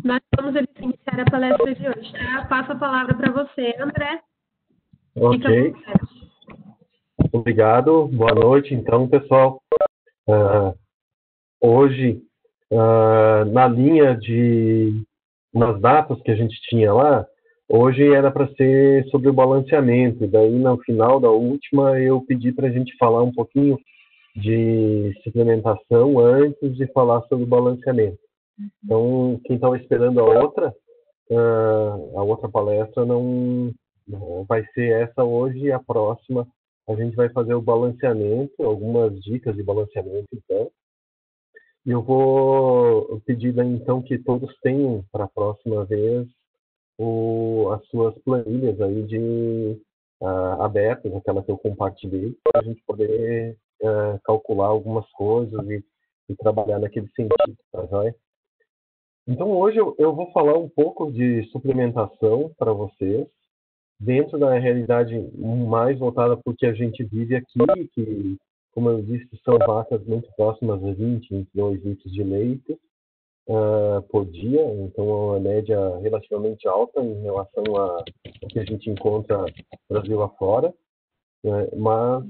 Nós vamos iniciar a palestra de hoje, tá? Passo a palavra para você, André. Ok. Obrigado. Boa noite, então, pessoal. Hoje, na linha nas datas que a gente tinha lá, hoje era para ser sobre o balanceamento. Daí, no final da última, eu pedi para a gente falar um pouquinho de suplementação antes de falar sobre o balanceamento. Então, quem estava esperando a outra palestra não vai ser essa hoje, e a próxima a gente vai fazer o balanceamento, algumas dicas de balanceamento, então. E eu vou pedir, então, que todos tenham, para a próxima vez, as suas planilhas aí abertas, aquela que eu compartilhei, para a gente poder calcular algumas coisas e trabalhar naquele sentido, tá joia? Então, hoje eu vou falar um pouco de suplementação para vocês, dentro da realidade mais voltada para o que a gente vive aqui, que, como eu disse, são vacas muito próximas a 20, 22 litros de leite por dia, então é uma média relativamente alta em relação ao que a gente encontra no Brasil afora, mas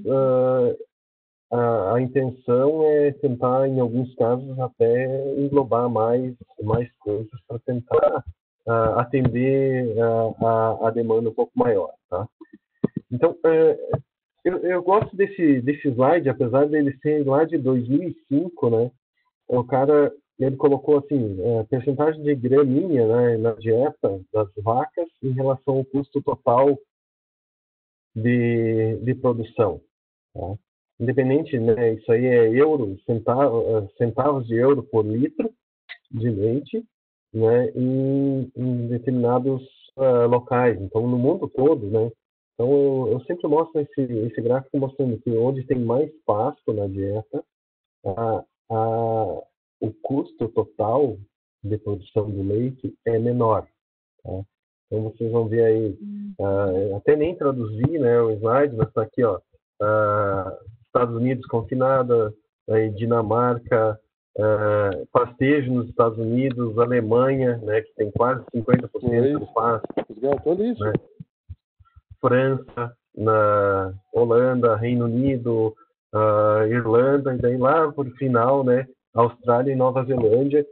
a intenção é tentar, em alguns casos, até englobar mais coisas para tentar atender a demanda um pouco maior, tá? Então, eu gosto desse slide, apesar dele ser lá de 2005, né? O cara, ele colocou assim, percentagem de gramínea, né, na dieta das vacas em relação ao custo total de produção, tá? Independente, né, isso aí é centavos de euro por litro de leite, né, em determinados locais, então no mundo todo, né. Então eu sempre mostro esse gráfico mostrando que onde tem mais pasto na dieta, o custo total de produção do leite é menor, tá? Então vocês vão ver aí, até nem traduzir, né, o slide, mas está aqui, ó, Estados Unidos confinada, Dinamarca, pastejo nos Estados Unidos, Alemanha, né, que tem quase 50% do pasto, né, França, na Holanda, Reino Unido, Irlanda, e daí lá por final, né, Austrália e Nova Zelândia,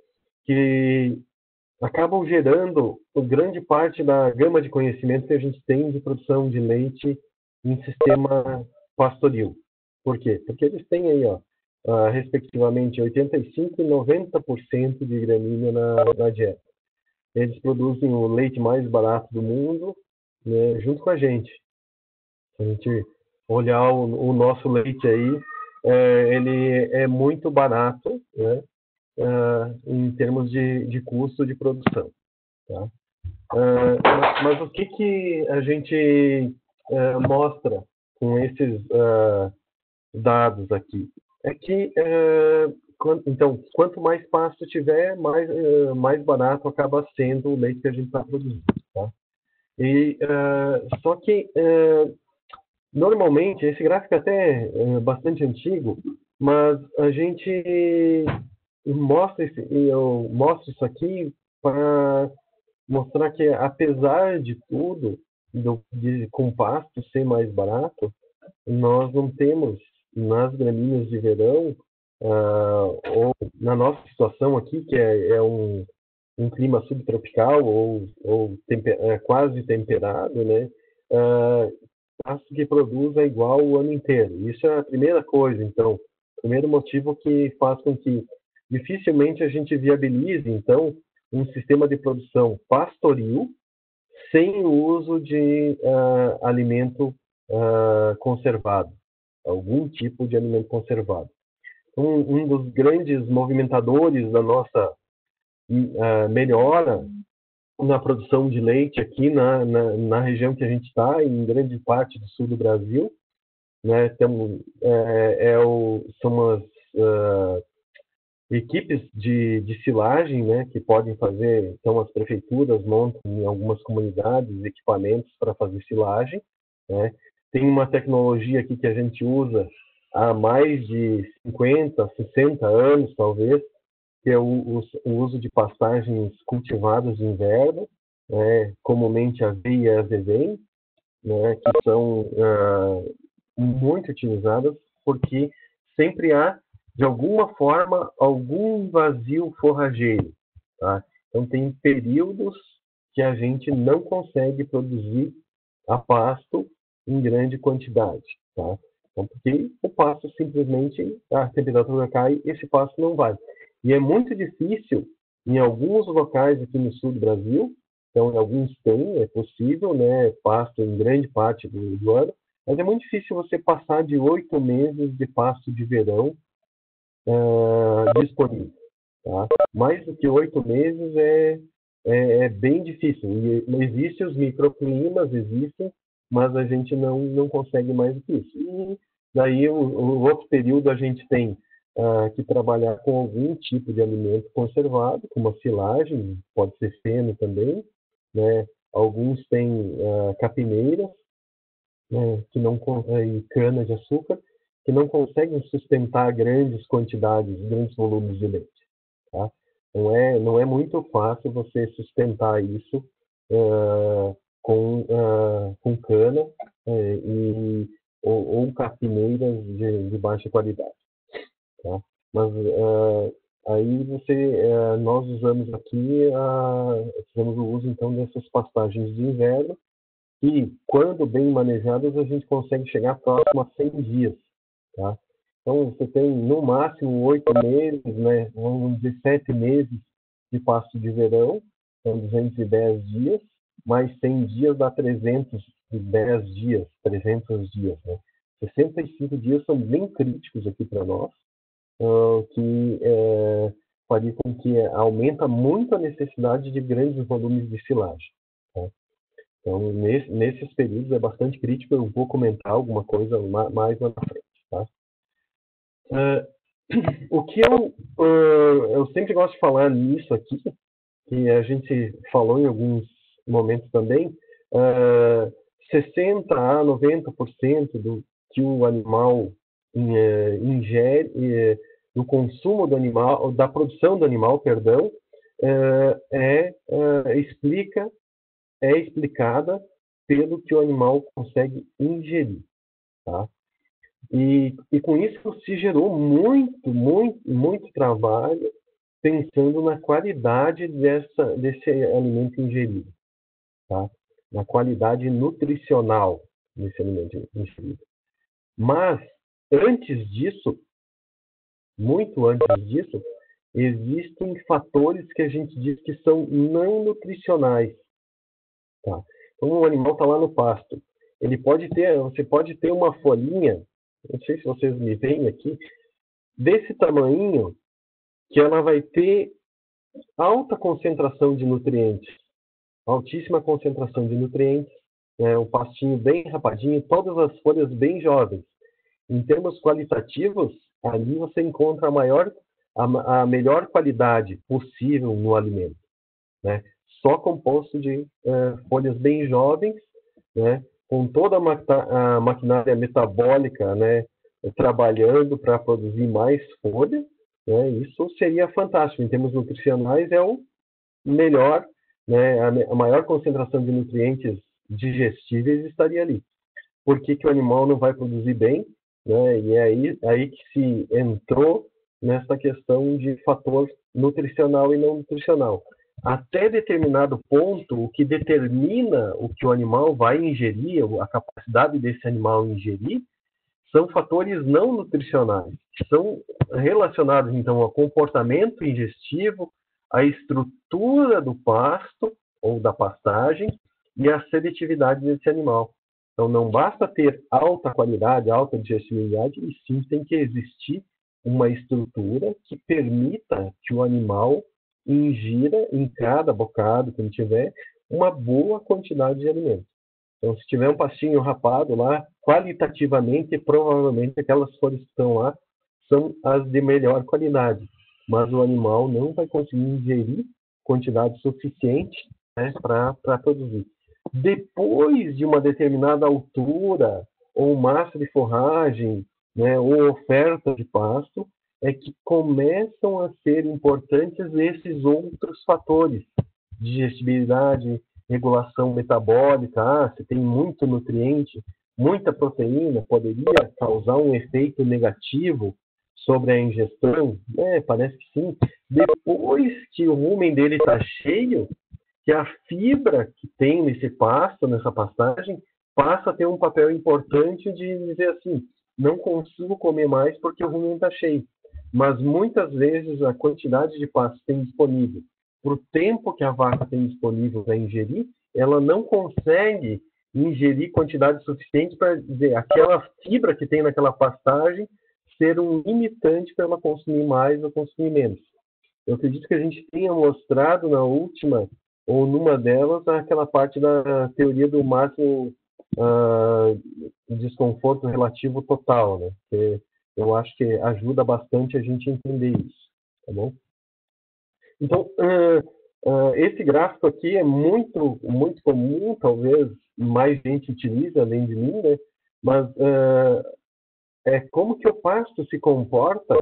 que acabam gerando grande parte da gama de conhecimento que a gente tem de produção de leite em sistema pastoril. Por quê? Porque eles têm aí, ó, respectivamente, 85% e 90% de gramínea na dieta. Eles produzem o leite mais barato do mundo, né, junto com a gente. Se a gente olhar o nosso leite aí, ele é muito barato, né, em termos de custo de produção, tá? Mas o que a gente mostra com esses dados aqui? É que, então, quanto mais pasto tiver, mais barato acaba sendo o leite que a gente está produzindo, tá? E, só que, normalmente, esse gráfico até é bastante antigo, mas a gente eu mostro isso aqui para mostrar que, apesar de tudo, com pasto ser mais barato, nós não temos nas gramíneas de verão, ou na nossa situação aqui, que é um clima subtropical ou quase temperado, né? Pasto que produz é igual o ano inteiro. Isso é a primeira coisa, então, o primeiro motivo que faz com que dificilmente a gente viabilize, então, um sistema de produção pastoril sem o uso de alimento conservado, algum tipo de alimento conservado. Um dos grandes movimentadores da nossa melhora na produção de leite aqui na região que a gente está, em grande parte do sul do Brasil, né, são as equipes de silagem, né, que podem fazer, então as prefeituras montam em algumas comunidades equipamentos para fazer silagem, né. Tem uma tecnologia aqui que a gente usa há mais de 50, 60 anos, talvez, que é o uso de pastagens cultivadas de inverno, né, comumente aveia e azevém, né, que são muito utilizadas porque sempre há, de alguma forma, algum vazio forrageiro. Tá? Então, tem períodos que a gente não consegue produzir a pasto em grande quantidade. Tá? Então, porque o pasto simplesmente, a temperatura cai, esse pasto não vai. E é muito difícil, em alguns locais aqui no sul do Brasil, então em alguns tem, é possível, né, pasto em grande parte do ano, mas é muito difícil você passar de 8 meses de pasto de verão disponível. Tá? Mais do que 8 meses é bem difícil. E existem os microclimas, existem, mas a gente não consegue mais do que isso. E daí, o outro período, a gente tem que trabalhar com algum tipo de alimento conservado, como a silagem, pode ser feno também, né? Alguns têm capineiras, né, e cana de açúcar, que não conseguem sustentar grandes quantidades, grandes volumes de leite. Tá? Não é muito fácil você sustentar isso com cana ou capineiras de baixa qualidade. Tá? Mas aí nós usamos aqui, fizemos o uso então dessas pastagens de inverno, e quando bem manejadas a gente consegue chegar próximo a 100 dias. Tá? Então você tem no máximo 8 meses, né, vamos dizer 7 meses de pasto de verão, são 210 dias, mais 100 dias dá 310 dias, 300 dias. Né? 65 dias são bem críticos aqui para nós, que faria com que aumenta muito a necessidade de grandes volumes de silagem. Tá? Então, nesses períodos é bastante crítico, eu vou comentar alguma coisa mais lá na frente. Tá? O que eu sempre gosto de falar nisso aqui, que a gente falou em alguns momentos também, 60% a 90% do que o animal ingere, do consumo do animal, da produção do animal, perdão, é explicada pelo que o animal consegue ingerir. Tá? E com isso se gerou muito trabalho pensando na qualidade desse alimento ingerido, tá? Na qualidade nutricional desse alimento ingerido. Mas, antes disso, muito antes disso, existem fatores que a gente diz que são não nutricionais. Tá? Então, o animal está lá no pasto. Você pode ter uma folhinha, não sei se vocês me veem aqui, desse tamanho, que ela vai ter alta concentração de nutrientes, altíssima concentração de nutrientes, né? Um pastinho bem rapadinho, todas as folhas bem jovens. Em termos qualitativos, ali você encontra a melhor qualidade possível no alimento, né? Só composto de folhas bem jovens, né? Com toda a maquinária metabólica, né? Trabalhando para produzir mais folha, né? Isso seria fantástico. Em termos nutricionais, é o melhor, né? A maior concentração de nutrientes digestíveis estaria ali. Por que o animal não vai produzir bem? Né? E é aí que se entrou nessa questão de fator nutricional e não nutricional. Até determinado ponto, o que determina o que o animal vai ingerir, a capacidade desse animal ingerir, são fatores não nutricionais, que são relacionados, então, ao comportamento ingestivo, à estrutura do pasto ou da pastagem e à seletividade desse animal. Então, não basta ter alta qualidade, alta digestibilidade, e sim tem que existir uma estrutura que permita que o animal ingira em cada bocado, quando tiver, uma boa quantidade de alimento. Então, se tiver um pastinho rapado lá, qualitativamente, provavelmente aquelas folhas que estão lá são as de melhor qualidade. Mas o animal não vai conseguir ingerir quantidade suficiente, né, para produzir. Depois de uma determinada altura, ou massa de forragem, né, ou oferta de pasto, é que começam a ser importantes esses outros fatores, digestibilidade, regulação metabólica. Se tem muito nutriente, muita proteína, poderia causar um efeito negativo sobre a ingestão? Parece que sim. Depois que o rumen dele está cheio, que a fibra que tem nesse pasto, nessa pastagem, passa a ter um papel importante de dizer assim, não consigo comer mais porque o rumen está cheio. Mas muitas vezes a quantidade de pasto que tem disponível, para o tempo que a vaca tem disponível para ingerir, ela não consegue ingerir quantidade suficiente para dizer aquela fibra que tem naquela pastagem ser um limitante para ela consumir mais ou consumir menos. Eu acredito que a gente tenha mostrado na última ou numa delas aquela parte da teoria do máximo desconforto relativo total, né? Que eu acho que ajuda bastante a gente entender isso, tá bom? Então, esse gráfico aqui é muito, muito comum, talvez mais gente utiliza além de mim, né? Mas é como que o pasto se comporta,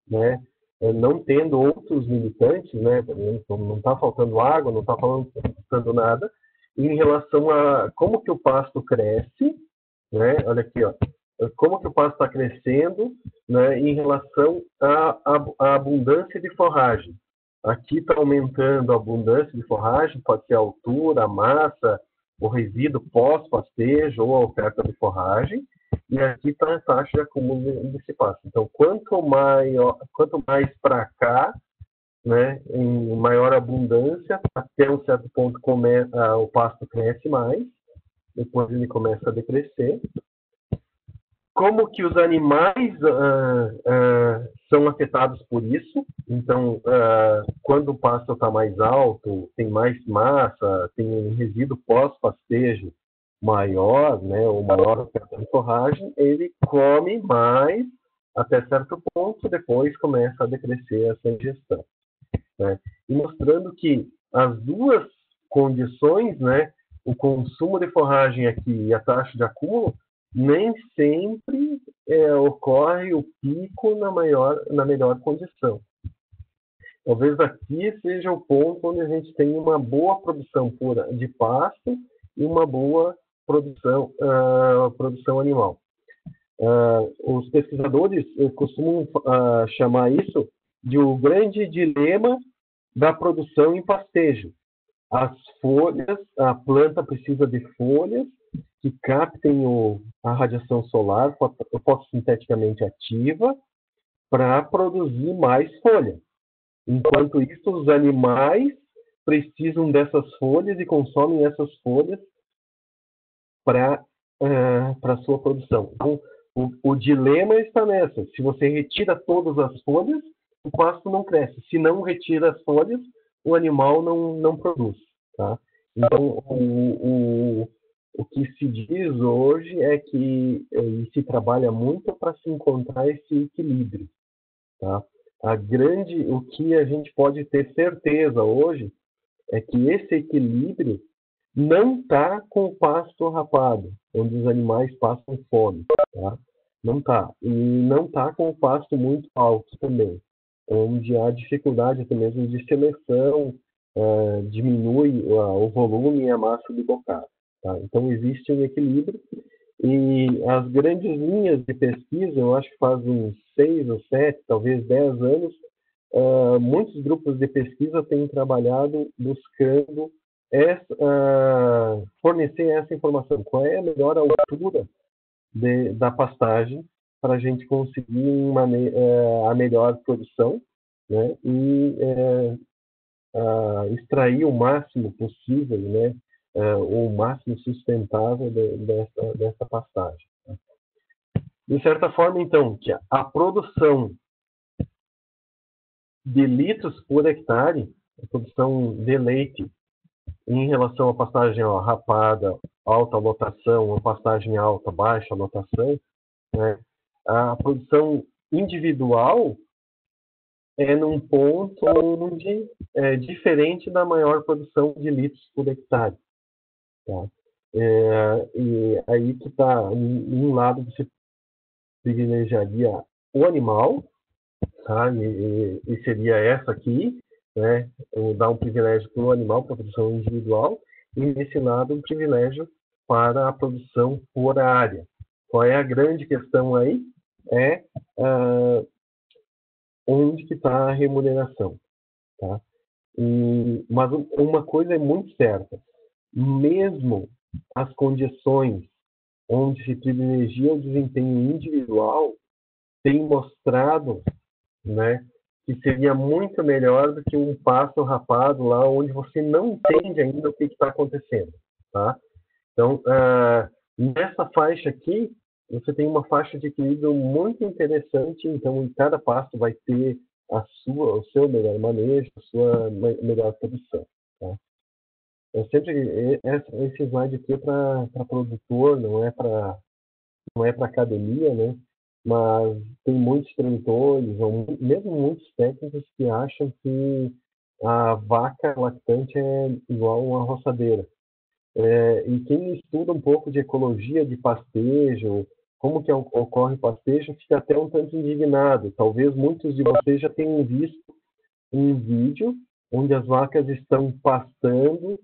né? Não tendo outros limitantes, né? Não está faltando água, não está faltando nada, em relação a como que o pasto cresce, né? Olha aqui, ó. Como que o pasto está crescendo, né? Em relação à abundância de forragem. Aqui está aumentando a abundância de forragem, pode ser a altura, a massa, o resíduo pós-pastejo ou a oferta de forragem. E aqui está a taxa de acúmulo desse pasto. Então, quanto mais para cá, né, em maior abundância, até um certo ponto o pasto cresce mais, depois ele começa a decrescer. Como que os animais são afetados por isso? Então, quando o pasto está mais alto, tem mais massa, tem um resíduo pós-pastejo maior, né, ou maior oferta de forragem, ele come mais até certo ponto, depois começa a decrescer essa ingestão, né? E mostrando que as duas condições, né, o consumo de forragem aqui e a taxa de acúmulo, nem sempre ocorre o pico na melhor condição. Talvez aqui seja o ponto onde a gente tem uma boa produção de pasto e uma boa produção animal. Os pesquisadores costumam chamar isso de o grande dilema da produção em pastejo. As folhas, a planta precisa de folhas que captem a radiação solar fotossinteticamente ativa para produzir mais folha. Enquanto isso, os animais precisam dessas folhas e consomem essas folhas para a sua produção. Então, o dilema está nessa. Se você retira todas as folhas, o pasto não cresce. Se não retira as folhas, o animal não produz. Tá? Então, o que se diz hoje é que se trabalha muito para se encontrar esse equilíbrio. Tá? O que a gente pode ter certeza hoje é que esse equilíbrio não está com o pasto rapado, onde os animais passam fome. Tá? Não está. E não está com o pasto muito alto também, onde há dificuldade até mesmo de seleção, diminui o volume e a massa de bocado. Tá? Então, existe um equilíbrio. E as grandes linhas de pesquisa, eu acho que faz uns 6 ou 7, talvez 10 anos, muitos grupos de pesquisa têm trabalhado buscando fornecer essa informação. Qual é a melhor altura da pastagem para a gente conseguir a melhor produção, né? E extrair o máximo possível, né? O máximo sustentável dessa pastagem. De certa forma, então, que a produção de litros por hectare, a produção de leite, em relação à pastagem rapada, alta lotação, ou pastagem alta, baixa lotação, né, a produção individual é num ponto onde é diferente da maior produção de litros por hectare. Tá? E aí que está, em um lado você privilegiaria o animal, tá? E seria essa aqui, né? Dar um privilégio para o animal, para a produção individual, e nesse lado um privilégio para a produção por área. Qual é a grande questão aí? É onde que está a remuneração, tá? Mas uma coisa é muito certa, mesmo as condições onde se privilegia o desempenho individual têm mostrado, né, que seria muito melhor do que um pasto rapado lá onde você não entende ainda o que está acontecendo, tá? Então, nessa faixa aqui, você tem uma faixa de equilíbrio muito interessante, então em cada passo vai ter o seu melhor manejo, a sua melhor produção. Tá? Esse slide aqui é para produtor, não é para academia, né? Mas tem muitos produtores, ou mesmo muitos técnicos que acham que a vaca lactante é igual uma roçadeira. E quem estuda um pouco de ecologia de pastejo, como que ocorre o pastejo, fica até um tanto indignado. Talvez muitos de vocês já tenham visto um vídeo onde as vacas estão pastando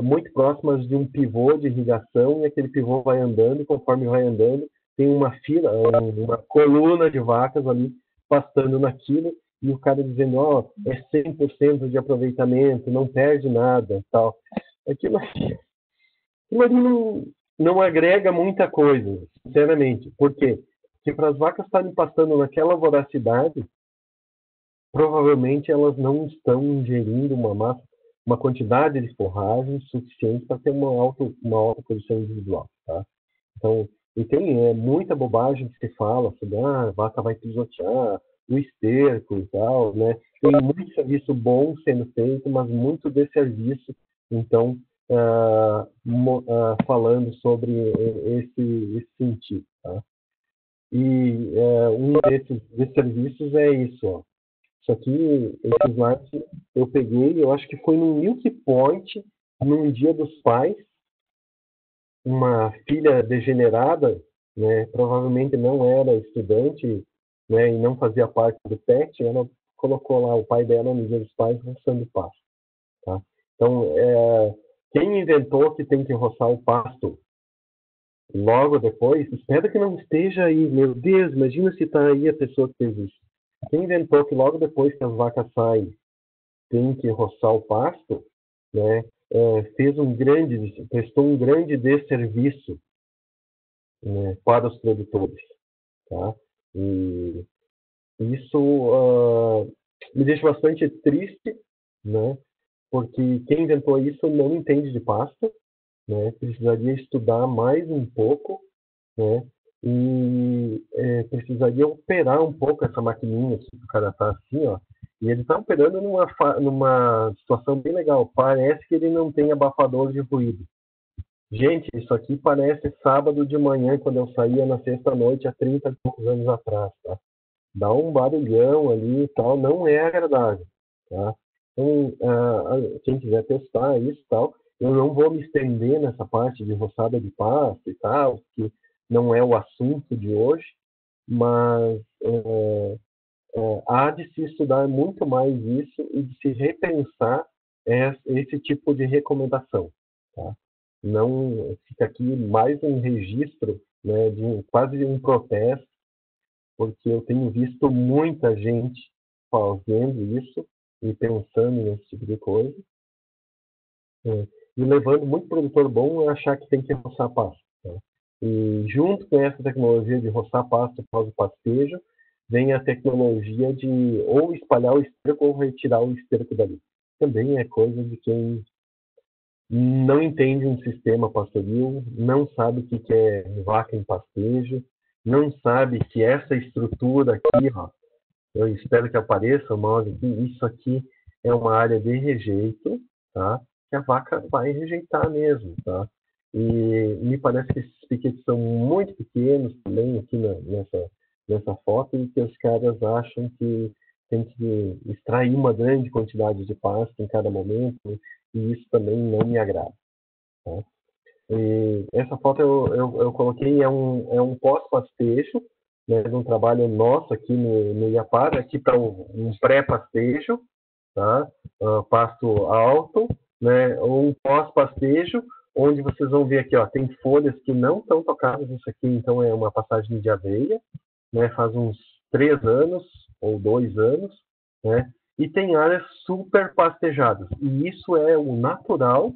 muito próximas de um pivô de irrigação, e aquele pivô vai andando, e conforme vai andando, tem uma fila, uma coluna de vacas ali pastando naquilo, e o cara dizendo, é 100% de aproveitamento, não perde nada, tal. Aquilo ali não agrega muita coisa, sinceramente. Por quê? Porque para as vacas estarem pastando naquela voracidade, provavelmente elas não estão ingerindo uma quantidade de forragem suficiente para ter uma alta produção individual, tá? Então, e tem muita bobagem que se fala sobre a vaca vai pisotear, o esterco e tal, né? Tem muito serviço bom sendo feito, mas muito desserviço. Então, falando sobre esse sentido, tá? E um desses serviços é isso, ó. Isso aqui, esse slide eu peguei, eu acho que foi no Milk Point, num Dia dos Pais, uma filha degenerada, né, provavelmente não era estudante, né, e não fazia parte do PET, ela colocou lá o pai dela no Dia dos Pais roçando pasto, tá? Então, quem inventou que tem que roçar o pasto logo depois, espero que não esteja aí, meu Deus, imagina se está aí a pessoa que fez isso. Quem inventou que logo depois que as vacas saem tem que roçar o pasto, né, prestou um grande desserviço, né, para os produtores, tá? E isso me deixa bastante triste, né, porque quem inventou isso não entende de pasto, né, precisaria estudar mais um pouco, né, e precisaria operar um pouco essa maquininha, assim, que o cara tá assim, ó, e ele está operando numa situação bem legal. Parece que ele não tem abafador de ruído. Gente, isso aqui parece sábado de manhã, quando eu saía na sexta-noite, há 30 e poucos anos atrás, tá? Dá um barulhão ali e tal, não é agradável, tá? Então, quem quiser testar isso e tal, eu não vou me estender nessa parte de roçada de pasto e tal, que não é o assunto de hoje, mas há de se estudar muito mais isso e de se repensar esse tipo de recomendação, tá? Não fica aqui mais um registro, né, quase um protesto, porque eu tenho visto muita gente fazendo isso e pensando nesse tipo de coisa, e levando muito produtor bom a achar que tem que roçar pasto, tá? E junto com essa tecnologia de roçar pasto após o pastejo, vem a tecnologia de ou espalhar o esterco ou retirar o esterco dali. Também é coisa de quem não entende um sistema pastoril, não sabe o que é vaca em pastejo, não sabe que essa estrutura aqui, ó, eu espero que apareça o mouse aqui, isso aqui é uma área de rejeito, tá? Que a vaca vai rejeitar mesmo, tá? E me parece que esses piquetes são muito pequenos também aqui nessa foto, e que os caras acham que tem que extrair uma grande quantidade de pasto em cada momento, e isso também não me agrada, tá? E essa foto eu coloquei, é um pós-pastejo, né, de um trabalho nosso aqui no Iapar. Aqui está um pré-pastejo, tá? Pasto alto, né? Ou um pós-pastejo, onde vocês vão ver aqui, ó, tem folhas que não estão tocadas. Isso aqui, então, é uma passagem de aveia, né? Faz uns 3 anos ou 2 anos, né? E tem áreas super pastejadas. E isso é o natural,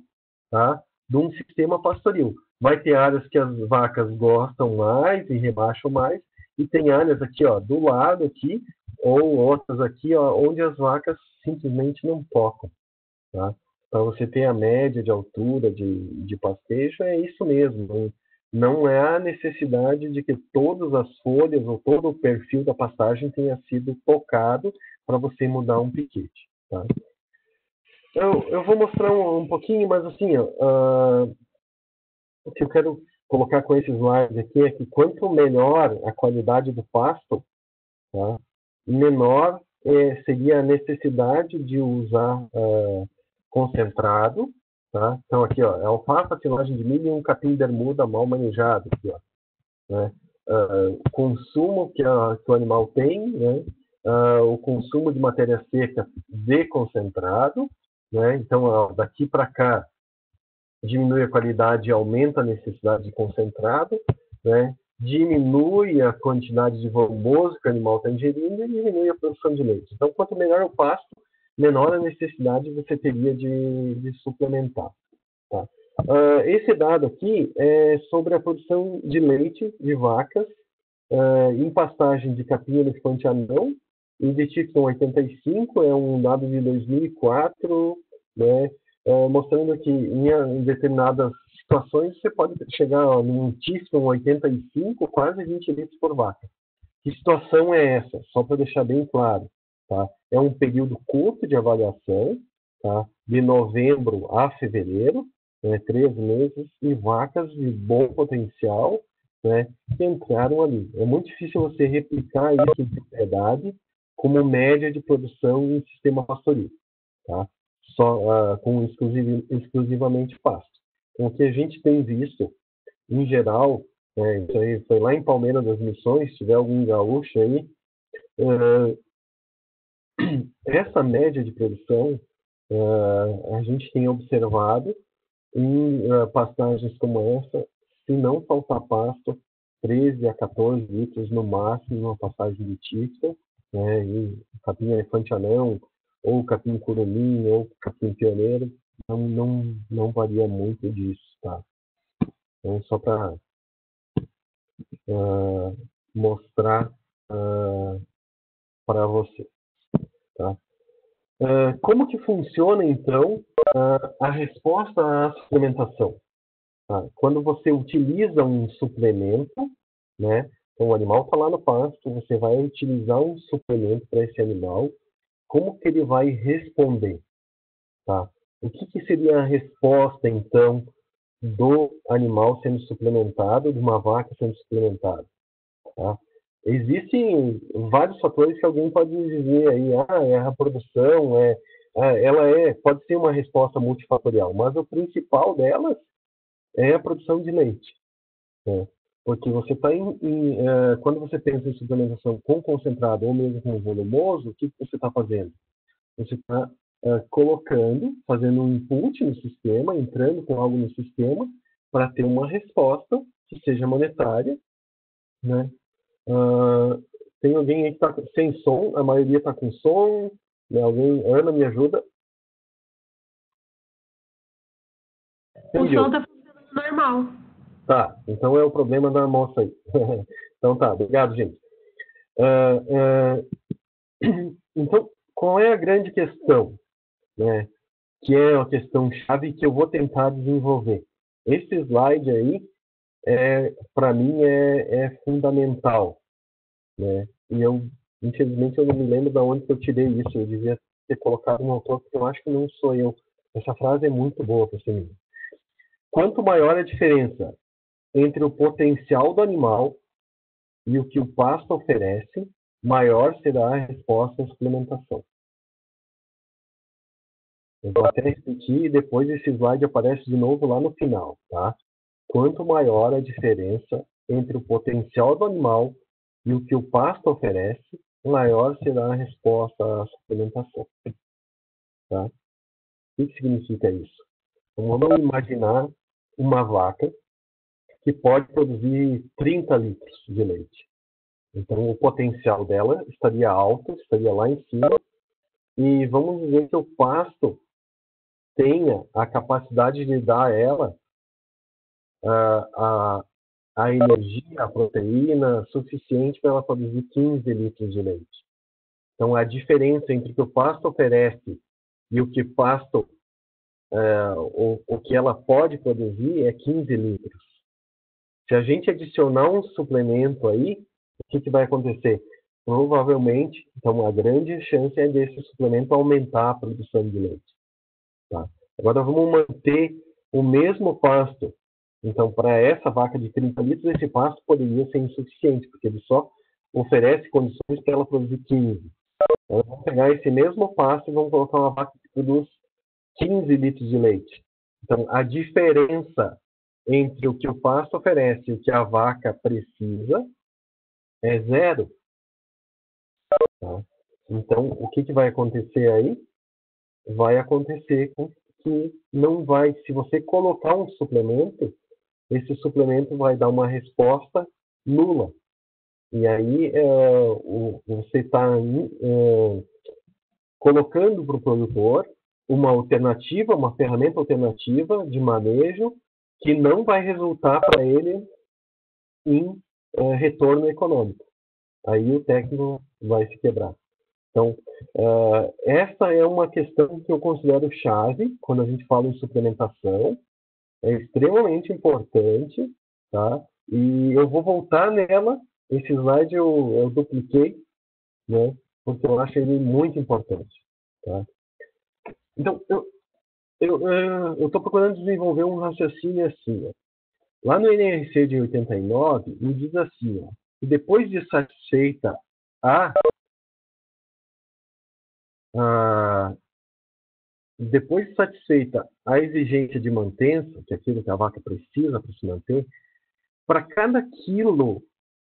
tá? De um sistema pastoril. Vai ter áreas que as vacas gostam mais e rebaixam mais, e tem áreas aqui, ó, do lado aqui, ou outras aqui, ó, onde as vacas simplesmente não tocam, tá? Para você ter a média de altura de pastejo, é isso mesmo. Não é a necessidade de que todas as folhas ou todo o perfil da pastagem tenha sido tocado para você mudar um piquete, tá? Eu vou mostrar um pouquinho, mas assim, o que eu quero colocar com esses slides aqui é que quanto melhor a qualidade do pasto, tá, menor seria a necessidade de usar concentrado, tá? Então aqui, ó, é alfafa, silagem de milho e um capim bermuda mal manejado, aqui, ó, né? O consumo que o animal tem, né? O consumo de matéria seca de concentrado, né? Então, ó, daqui para cá diminui a qualidade e aumenta a necessidade de concentrado, né? Diminui a quantidade de volumoso que o animal está ingerindo e diminui a produção de leite. Então, quanto melhor o pasto, menor a necessidade você teria de suplementar. Tá? Esse dado aqui é sobre a produção de leite de vacas em pastagem de capim elefante anão e de Tipton 85, é um dado de 2004, né? Mostrando que em determinadas situações você pode chegar num Tipton 85, quase 20 litros por vaca. Que situação é essa? Só para deixar bem claro, tá? É um período curto de avaliação, tá? De novembro a fevereiro, né? 3 meses, e vacas de bom potencial, né? Que entraram ali. É muito difícil você replicar isso em propriedade como média de produção em sistema pastoril, tá? Só com exclusivamente pasto. Então, o que a gente tem visto, em geral, isso aí foi lá em Palmeira das Missões, se tiver algum gaúcho aí, essa média de produção a gente tem observado em pastagens como essa, se não faltar pasto, 13 a 14 litros no máximo, numa pastagem de Tipton, né, e capim elefante anão, ou capim curumim, ou capim pioneiro, não varia muito disso, tá? Então, só para mostrar para você, tá? Como que funciona, então, a resposta à suplementação? Tá? Quando você utiliza um suplemento, né? Então, o animal está lá no pasto, você vai utilizar um suplemento para esse animal, como que ele vai responder? Tá? O que seria a resposta, então, do animal sendo suplementado, de uma vaca sendo suplementada? Tá? Existem vários fatores que alguém pode dizer aí, é a reprodução, pode ser uma resposta multifatorial, mas o principal delas é a produção de leite. Né? Porque você está quando você pensa em suplementação com concentrado ou mesmo com volumoso, o que você está fazendo? Você está fazendo um input no sistema, entrando com algo no sistema para ter uma resposta que seja monetária, né? Tem alguém aí que está sem som, a maioria está com som, né? Ana, me ajuda? O som está funcionando normal. Tá, então é o problema da moça aí. Então tá, obrigado, gente. Então, qual é a grande questão, né? Que é a questão chave que eu vou tentar desenvolver. Esse slide aí, para mim, é fundamental, né? E infelizmente, eu não me lembro de onde que eu tirei isso. Eu devia ter colocado no autor, porque eu acho que não sou eu. Essa frase é muito boa para você. Quanto maior a diferença entre o potencial do animal e o que o pasto oferece, maior será a resposta à suplementação. Eu vou até repetir e depois esse slide aparece de novo lá no final, tá? Quanto maior a diferença entre o potencial do animal e o que o pasto oferece, maior será a resposta à suplementação. Tá? O que significa isso? Então, vamos imaginar uma vaca que pode produzir 30 litros de leite. Então, o potencial dela estaria alto, estaria lá em cima, e vamos dizer que o pasto tenha a capacidade de dar a ela a energia, a proteína suficiente para ela produzir 15 litros de leite. Então, a diferença entre o que o pasto oferece e o que o pasto, o que ela pode produzir é 15 litros. Se a gente adicionar um suplemento aí, o que vai acontecer? Provavelmente, então, a grande chance é desse suplemento aumentar a produção de leite. Tá? Agora, vamos manter o mesmo pasto. Então, para essa vaca de 30 litros, esse pasto poderia ser insuficiente, porque ele só oferece condições para ela produzir 15. Então, vamos pegar esse mesmo pasto e vamos colocar uma vaca que produz 15 litros de leite. Então, a diferença entre o que o pasto oferece e o que a vaca precisa é zero. Tá? Então, o que vai acontecer aí? Vai acontecer que não vai, se você colocar um suplemento, esse suplemento vai dar uma resposta nula. E aí você está colocando para o produtor uma alternativa, uma ferramenta alternativa de manejo que não vai resultar para ele em retorno econômico. Aí o técnico vai se quebrar. Então, essa é uma questão que eu considero chave quando a gente fala em suplementação. É extremamente importante, tá? E eu vou voltar nela. Esse slide eu dupliquei, né? Porque eu acho ele muito importante, tá? Então, eu estou procurando desenvolver um raciocínio assim, ó. Lá no NRC de 89, me diz assim, ó, que depois de satisfeita a exigência de mantença, que é aquilo que a vaca precisa para se manter, para cada quilo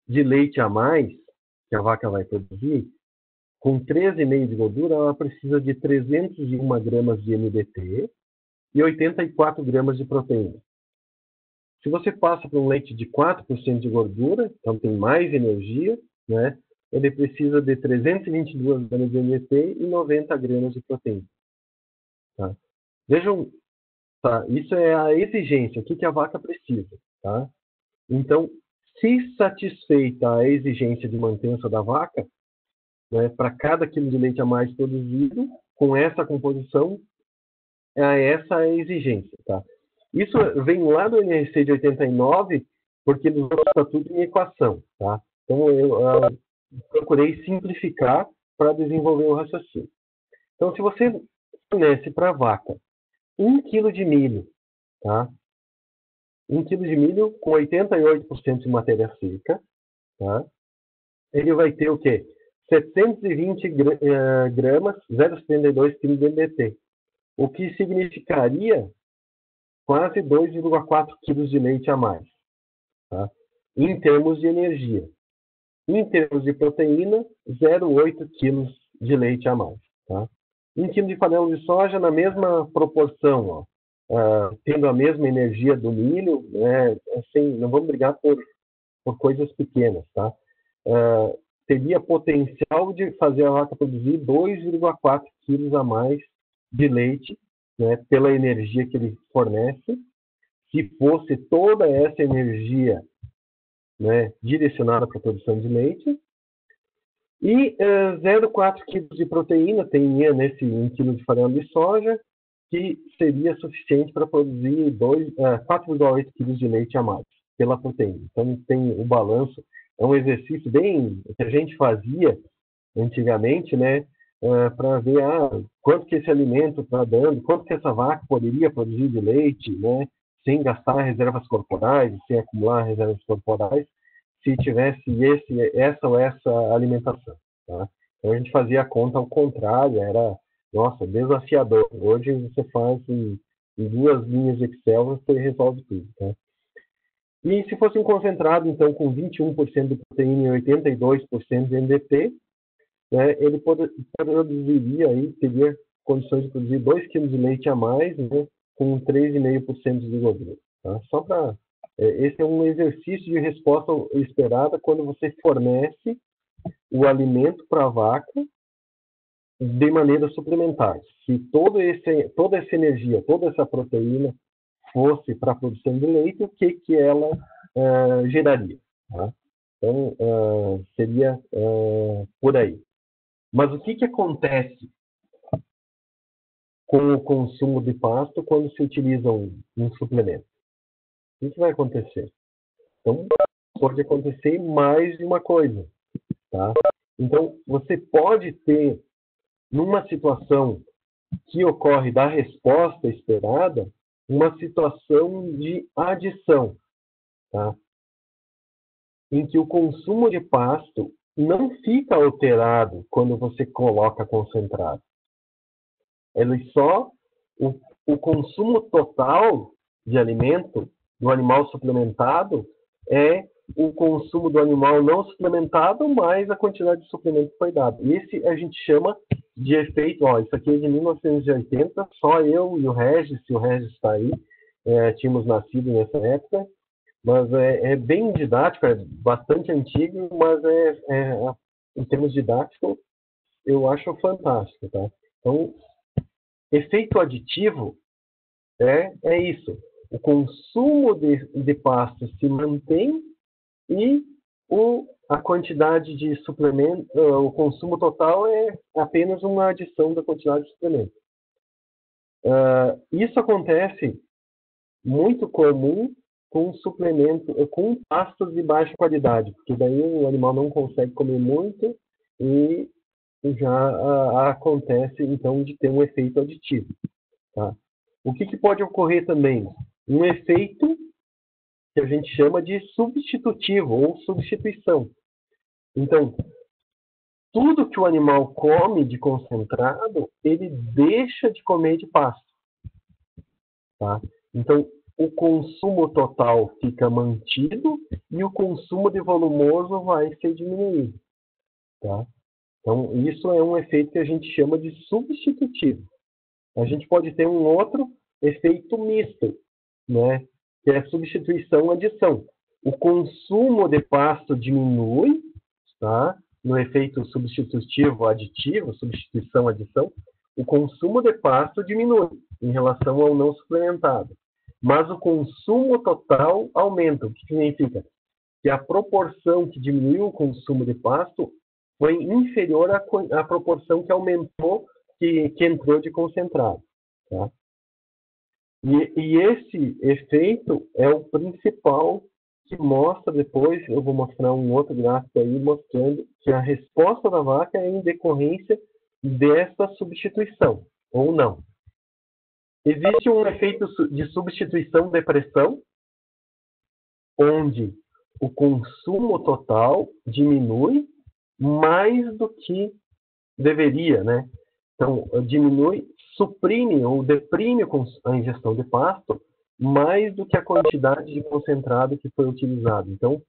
de leite a mais que a vaca vai produzir, com 13,5 de gordura, ela precisa de 301 gramas de NDT e 84 gramas de proteína. Se você passa para um leite de 4% de gordura, então tem mais energia, né? Ele precisa de 322 gramas de NDT e 90 gramas de proteína. Tá? Vejam, tá? Isso é a exigência, o que a vaca precisa. Tá? Então, se satisfeita a exigência de mantença da vaca, né, para cada quilo de leite a mais produzido, com essa composição, essa é a exigência. Tá? Isso vem lá do NRC de 89, porque nos outros está tudo em equação. Tá? Então, eu procurei simplificar para desenvolver o raciocínio. Então, se você fornece para a vaca 1 kg de milho, tá? 1 kg de milho com 88% de matéria seca, tá? Ele vai ter o quê? 720 gramas, 0,72 kg de NDT, o que significaria quase 2,4 kg de leite a mais, tá? Em termos de energia. Em termos de proteína, 0,8 kg de leite a mais, tá? 1 kg de farelo de soja na mesma proporção, ó, tendo a mesma energia do milho, né? Assim, não vamos brigar por coisas pequenas, tá? Teria potencial de fazer a vaca produzir 2,4 quilos a mais de leite, né, pela energia que ele fornece. Se fosse toda essa energia, né, direcionada para a produção de leite, e 0,4 kg de proteína teria nesse 1 kg de farelo de soja, que seria suficiente para produzir 4,8 kg de leite a mais pela proteína. Então tem o balanço, é um exercício bem que a gente fazia antigamente, né, para ver quanto que esse alimento está dando, quanto que essa vaca poderia produzir de leite, né, sem gastar reservas corporais, sem acumular reservas corporais, se tivesse essa ou essa alimentação. Tá? Então a gente fazia a conta ao contrário, era, nossa, desafiador. Hoje você faz em 2 linhas de Excel, você resolve tudo. Tá? E se fosse um concentrado, então, com 21% de proteína e 82% de NDT, né, ele produziria aí, teria condições de produzir 2 kg de leite a mais, né, com 3,5% de gordura. Tá? Só para esse é um exercício de resposta esperada quando você fornece o alimento para a vaca de maneira suplementar. Se toda essa energia, toda essa proteína fosse para a produção de leite, o que ela geraria? Tá? Então, seria por aí. Mas o que acontece com o consumo de pasto quando se utiliza um suplemento? O que vai acontecer? Então, pode acontecer mais de uma coisa. Tá? Então, você pode ter, numa situação que ocorre da resposta esperada, uma situação de adição, tá? Em que o consumo de pasto não fica alterado quando você coloca concentrado. Ele só, o consumo total de alimento do animal suplementado é o consumo do animal não suplementado mais a quantidade de suplemento que foi dado. Esse a gente chama de efeito, isso aqui é de 1980, só eu e o Regis está aí, tínhamos nascido nessa época, mas é bem didático, é bastante antigo, mas em termos didáticos, eu acho fantástico, tá? Então, efeito aditivo é isso. O consumo de pasto se mantém e a quantidade de suplemento, o consumo total é apenas uma adição da quantidade de suplemento. Isso acontece muito comum com suplemento, com pastos de baixa qualidade, porque daí o animal não consegue comer muito e já acontece, então, de ter um efeito aditivo. Tá? O que pode ocorrer também? Um efeito que a gente chama de substitutivo ou substituição. Então, tudo que o animal come de concentrado, ele deixa de comer de pasto. Tá? Então, o consumo total fica mantido e o consumo de volumoso vai ser diminuído. Tá? Então, isso é um efeito que a gente chama de substitutivo. A gente pode ter um outro efeito misto, né? Que é substituição-adição. O consumo de pasto diminui, tá? No efeito substitutivo-aditivo, substituição-adição, o consumo de pasto diminui em relação ao não suplementado. Mas o consumo total aumenta. O que significa? Que a proporção que diminuiu o consumo de pasto foi inferior à proporção que aumentou, que entrou de concentrado. Tá? E esse efeito é o principal que mostra depois, eu vou mostrar um outro gráfico aí, mostrando que a resposta da vaca é em decorrência dessa substituição, ou não. Existe um efeito de substituição-depressão, onde o consumo total diminui mais do que deveria, né? Então, diminui, suprime ou deprime a ingestão de pasto mais do que a quantidade de concentrado que foi utilizado. Então,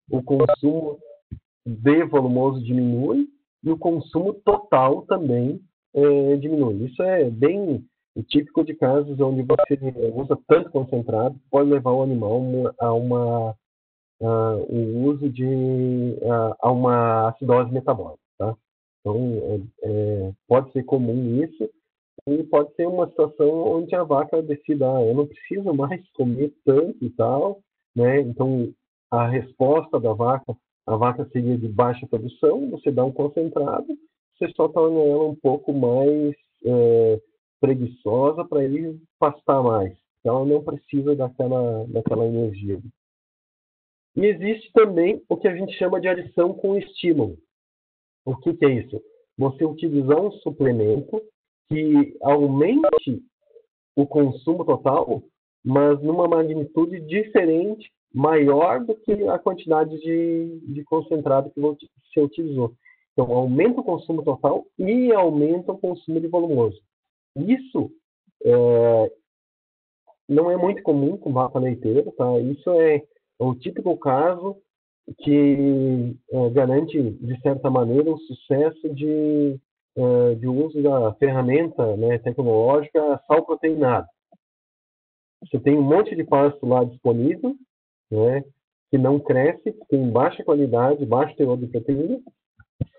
o consumo de volumoso diminui e o consumo total também diminui. Isso é bem típico de casos onde você usa tanto concentrado, pode levar o animal o uso a uma acidose metabólica, tá? Então, pode ser comum isso, e pode ser uma situação onde a vaca decida, eu não preciso mais comer tanto e tal, né? Então, a resposta da vaca, a vaca seria de baixa produção, você dá um concentrado, você só torna ela um pouco mais preguiçosa para ele pastar mais. Então, ela não precisa daquela energia. E existe também o que a gente chama de adição com estímulo. O que é isso? Você utilizar um suplemento que aumente o consumo total, mas numa magnitude diferente, maior do que a quantidade de concentrado que você utilizou. Então, aumenta o consumo total e aumenta o consumo de volumoso. Isso não é muito comum com vaca leiteira, tá? Isso o típico caso que garante, de certa maneira, o sucesso de uso da ferramenta, né, tecnológica sal-proteinado. Você tem um monte de pasto lá disponível, né, que não cresce, que tem baixa qualidade, baixo teor de proteína.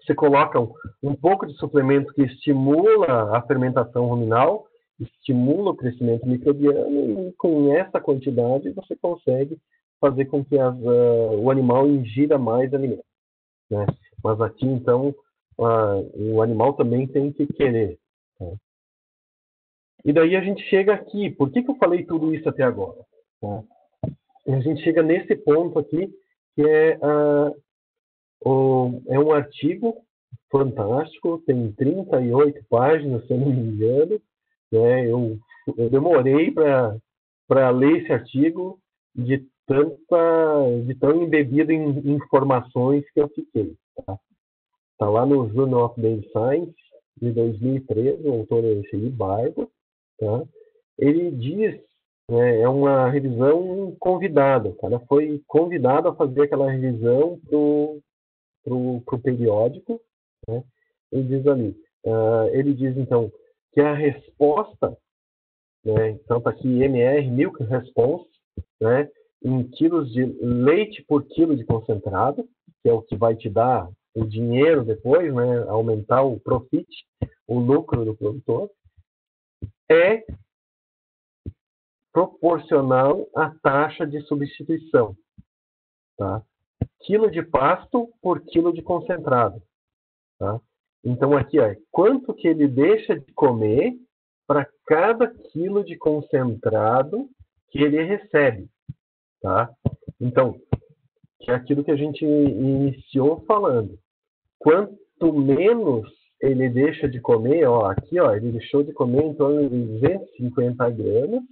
Você coloca um pouco de suplemento que estimula a fermentação ruminal, estimula o crescimento microbiano, e com essa quantidade você consegue fazer com que o animal ingira mais alimento, né? Mas aqui, então, o animal também tem que querer, né? E daí a gente chega aqui. Por que eu falei tudo isso até agora? Tá? E a gente chega nesse ponto aqui, que é um artigo fantástico, tem 38 páginas, se eu não me engano, né? Eu demorei para ler esse artigo de tão embebido em informações que eu fiquei. Tá lá no Journal of Data Science, de 2013, o autor é esse Barbo. Tá? Ele diz, né, é uma revisão convidada. O cara foi convidado a fazer aquela revisão pro periódico, né? Ele diz ali, ele diz então que a resposta, né, então está aqui MR, Milk Response, né, em quilos de leite por quilo de concentrado, que é o que vai te dar o dinheiro depois, né, aumentar o profit, o lucro do produtor, é proporcional à taxa de substituição, tá? Quilo de pasto por quilo de concentrado, tá? Então aqui, ó, quanto que ele deixa de comer para cada quilo de concentrado que ele recebe, tá? Então, que é aquilo que a gente iniciou falando. Quanto menos ele deixa de comer, ó, aqui, ó, ele deixou de comer em torno de 250 gramas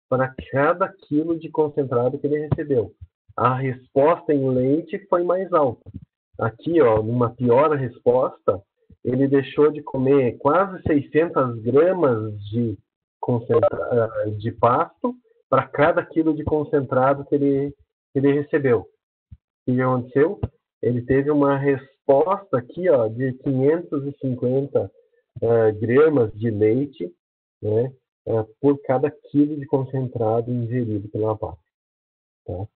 para cada quilo de concentrado que ele recebeu. A resposta em leite foi mais alta. Aqui, ó, numa pior resposta, ele deixou de comer quase 600 gramas de pasto para cada quilo de concentrado que ele recebeu. O que aconteceu? Ele teve uma resposta aqui, ó, de 550 gramas de leite, né, por cada quilo de concentrado ingerido pela vaca. Tá?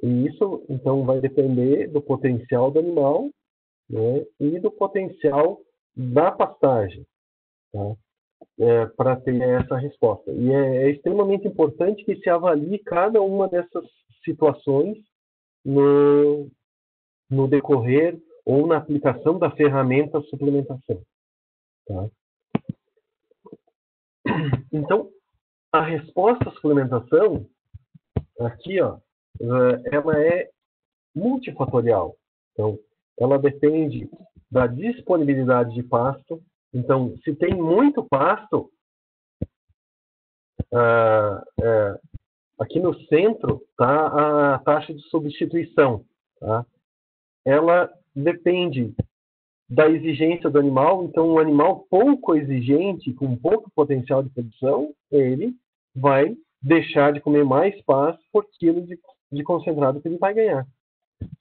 E isso, então, vai depender do potencial do animal, né, e do potencial da pastagem, tá? Para ter essa resposta. E é extremamente importante que se avalie cada uma dessas situações no decorrer ou na aplicação da ferramenta suplementação. Tá? Então, a resposta à suplementação, aqui, ó, ela é multifatorial. Então, ela depende da disponibilidade de pasto. Então, se tem muito pasto, aqui no centro está a taxa de substituição. Tá? Ela depende da exigência do animal. Então, um animal pouco exigente, com pouco potencial de produção, ele vai deixar de comer mais pasto por quilo de concentrado que ele vai ganhar,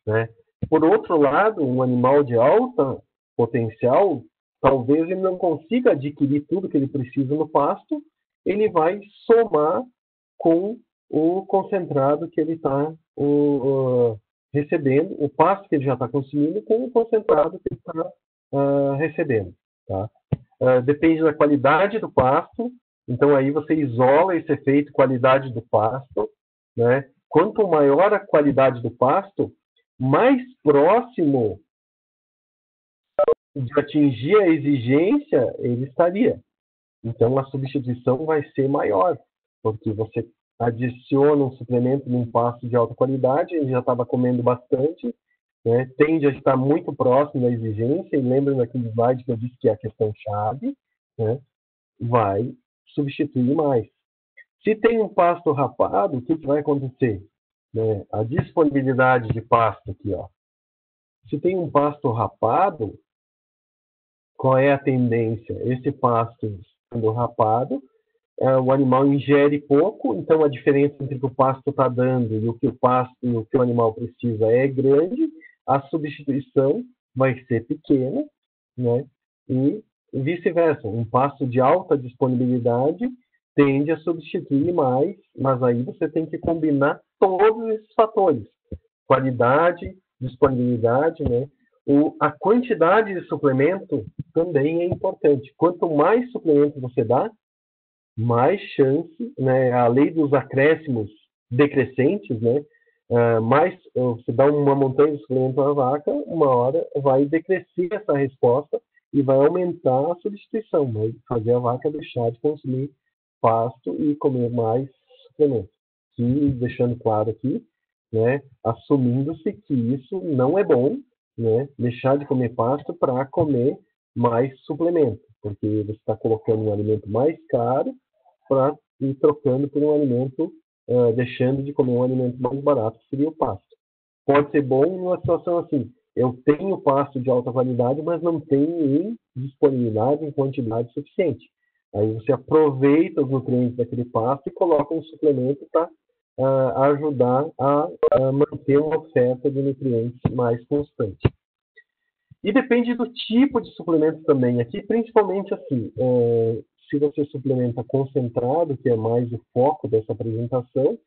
né? Por outro lado, um animal de alta potencial, talvez ele não consiga adquirir tudo que ele precisa no pasto, ele vai somar com o concentrado que ele está recebendo, o pasto que ele já está consumindo com o concentrado que ele está recebendo. Tá? Depende da qualidade do pasto, então aí você isola esse efeito qualidade do pasto, né? Quanto maior a qualidade do pasto, mais próximo de atingir a exigência ele estaria. Então, a substituição vai ser maior, porque você adiciona um suplemento num pasto de alta qualidade, ele já estava comendo bastante, né? Tende a estar muito próximo da exigência, e lembra daquele slide que eu disse que é a questão-chave, né? Vai substituir mais. Se tem um pasto rapado, o que vai acontecer? Né? A disponibilidade de pasto aqui, ó. Se tem um pasto rapado, qual é a tendência? Esse pasto sendo rapado, o animal ingere pouco, então a diferença entre o que o pasto está dando e o que o animal precisa é grande, a substituição vai ser pequena, né? E vice-versa. Um pasto de alta disponibilidade tende a substituir mais, mas aí você tem que combinar todos esses fatores. Qualidade, disponibilidade, né? A quantidade de suplemento também é importante. Quanto mais suplemento você dá, mais chance, né? A lei dos acréscimos decrescentes, né? Mais você dá uma montanha de suplemento à vaca, uma hora vai decrescer essa resposta e vai aumentar a substituição, vai fazer a vaca deixar de consumir pasto e comer mais suplemento. E deixando claro aqui, né? Assumindo-se que isso não é bom, né? Deixar de comer pasto para comer mais suplemento, porque você está colocando um alimento mais caro para ir trocando por um alimento, deixando de comer um alimento mais barato, que seria o pasto. Pode ser bom numa situação assim, eu tenho pasto de alta qualidade, mas não tenho em disponibilidade em quantidade suficiente. Aí você aproveita os nutrientes daquele pasto e coloca um suplemento para ajudar a manter uma oferta de nutrientes mais constante. E depende do tipo de suplemento também. Aqui, principalmente assim, se você suplementa concentrado, que é mais o foco dessa apresentação,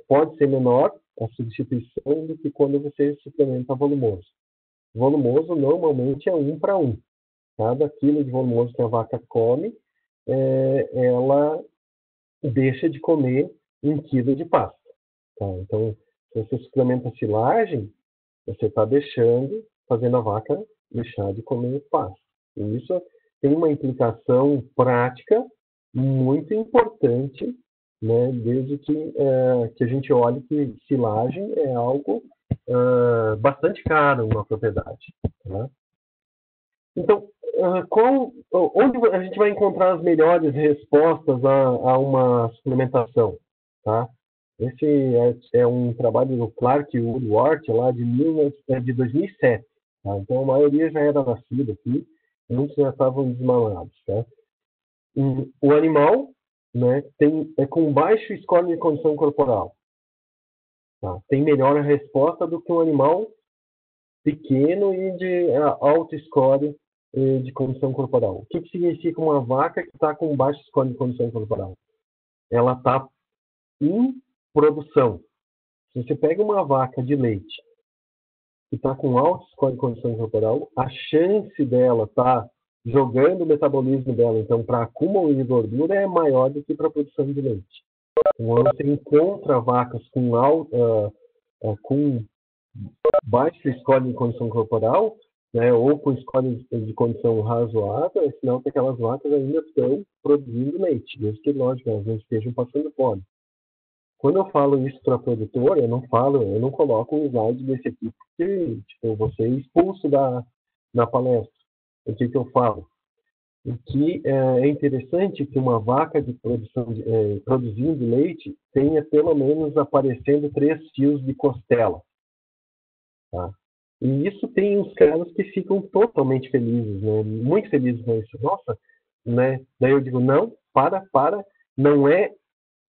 pode ser menor a substituição do que quando você suplementa volumoso. Volumoso normalmente é 1 para 1. Cada quilo de volumoso que a vaca come, ela deixa de comer 1 quilo de pasto. Tá? Então, se você suplementa silagem, você está fazendo a vaca deixar de comer pasto. E isso tem uma implicação prática muito importante, né? Desde que a gente olhe que silagem é algo bastante caro numa propriedade. Tá? Então, onde a gente vai encontrar as melhores respostas a uma suplementação? Tá? Esse é um trabalho do Clark Woodward, lá de 2007. Tá? Então, a maioria já era nascida aqui, muitos já estavam desmamados. Tá? O animal, né, é com baixo score de condição corporal. Tá? Tem melhor resposta do que um animal pequeno e de alto score de condição corporal. O que significa uma vaca que está com baixo score de condição corporal? Ela está em produção. Se você pega uma vaca de leite que está com alto score de condição corporal, a chance dela estar jogando o metabolismo dela, então, para acúmulo de gordura é maior do que para a produção de leite. Quando você encontra vacas com baixo score de condição corporal, né, ou com score de condição razoável, é sinal que aquelas vacas ainda estão produzindo leite, desde que, lógico, elas não estejam passando fome. Quando eu falo isso para produtor, eu não coloco um slide desse aqui, porque eu vou ser expulso da palestra. O que eu falo? O que é interessante que uma vaca de produzindo leite tenha pelo menos aparecendo 3 fios de costela. Tá? E isso tem uns caras que ficam totalmente felizes, né? Muito felizes com isso. Nossa, né? Daí eu digo, não, não é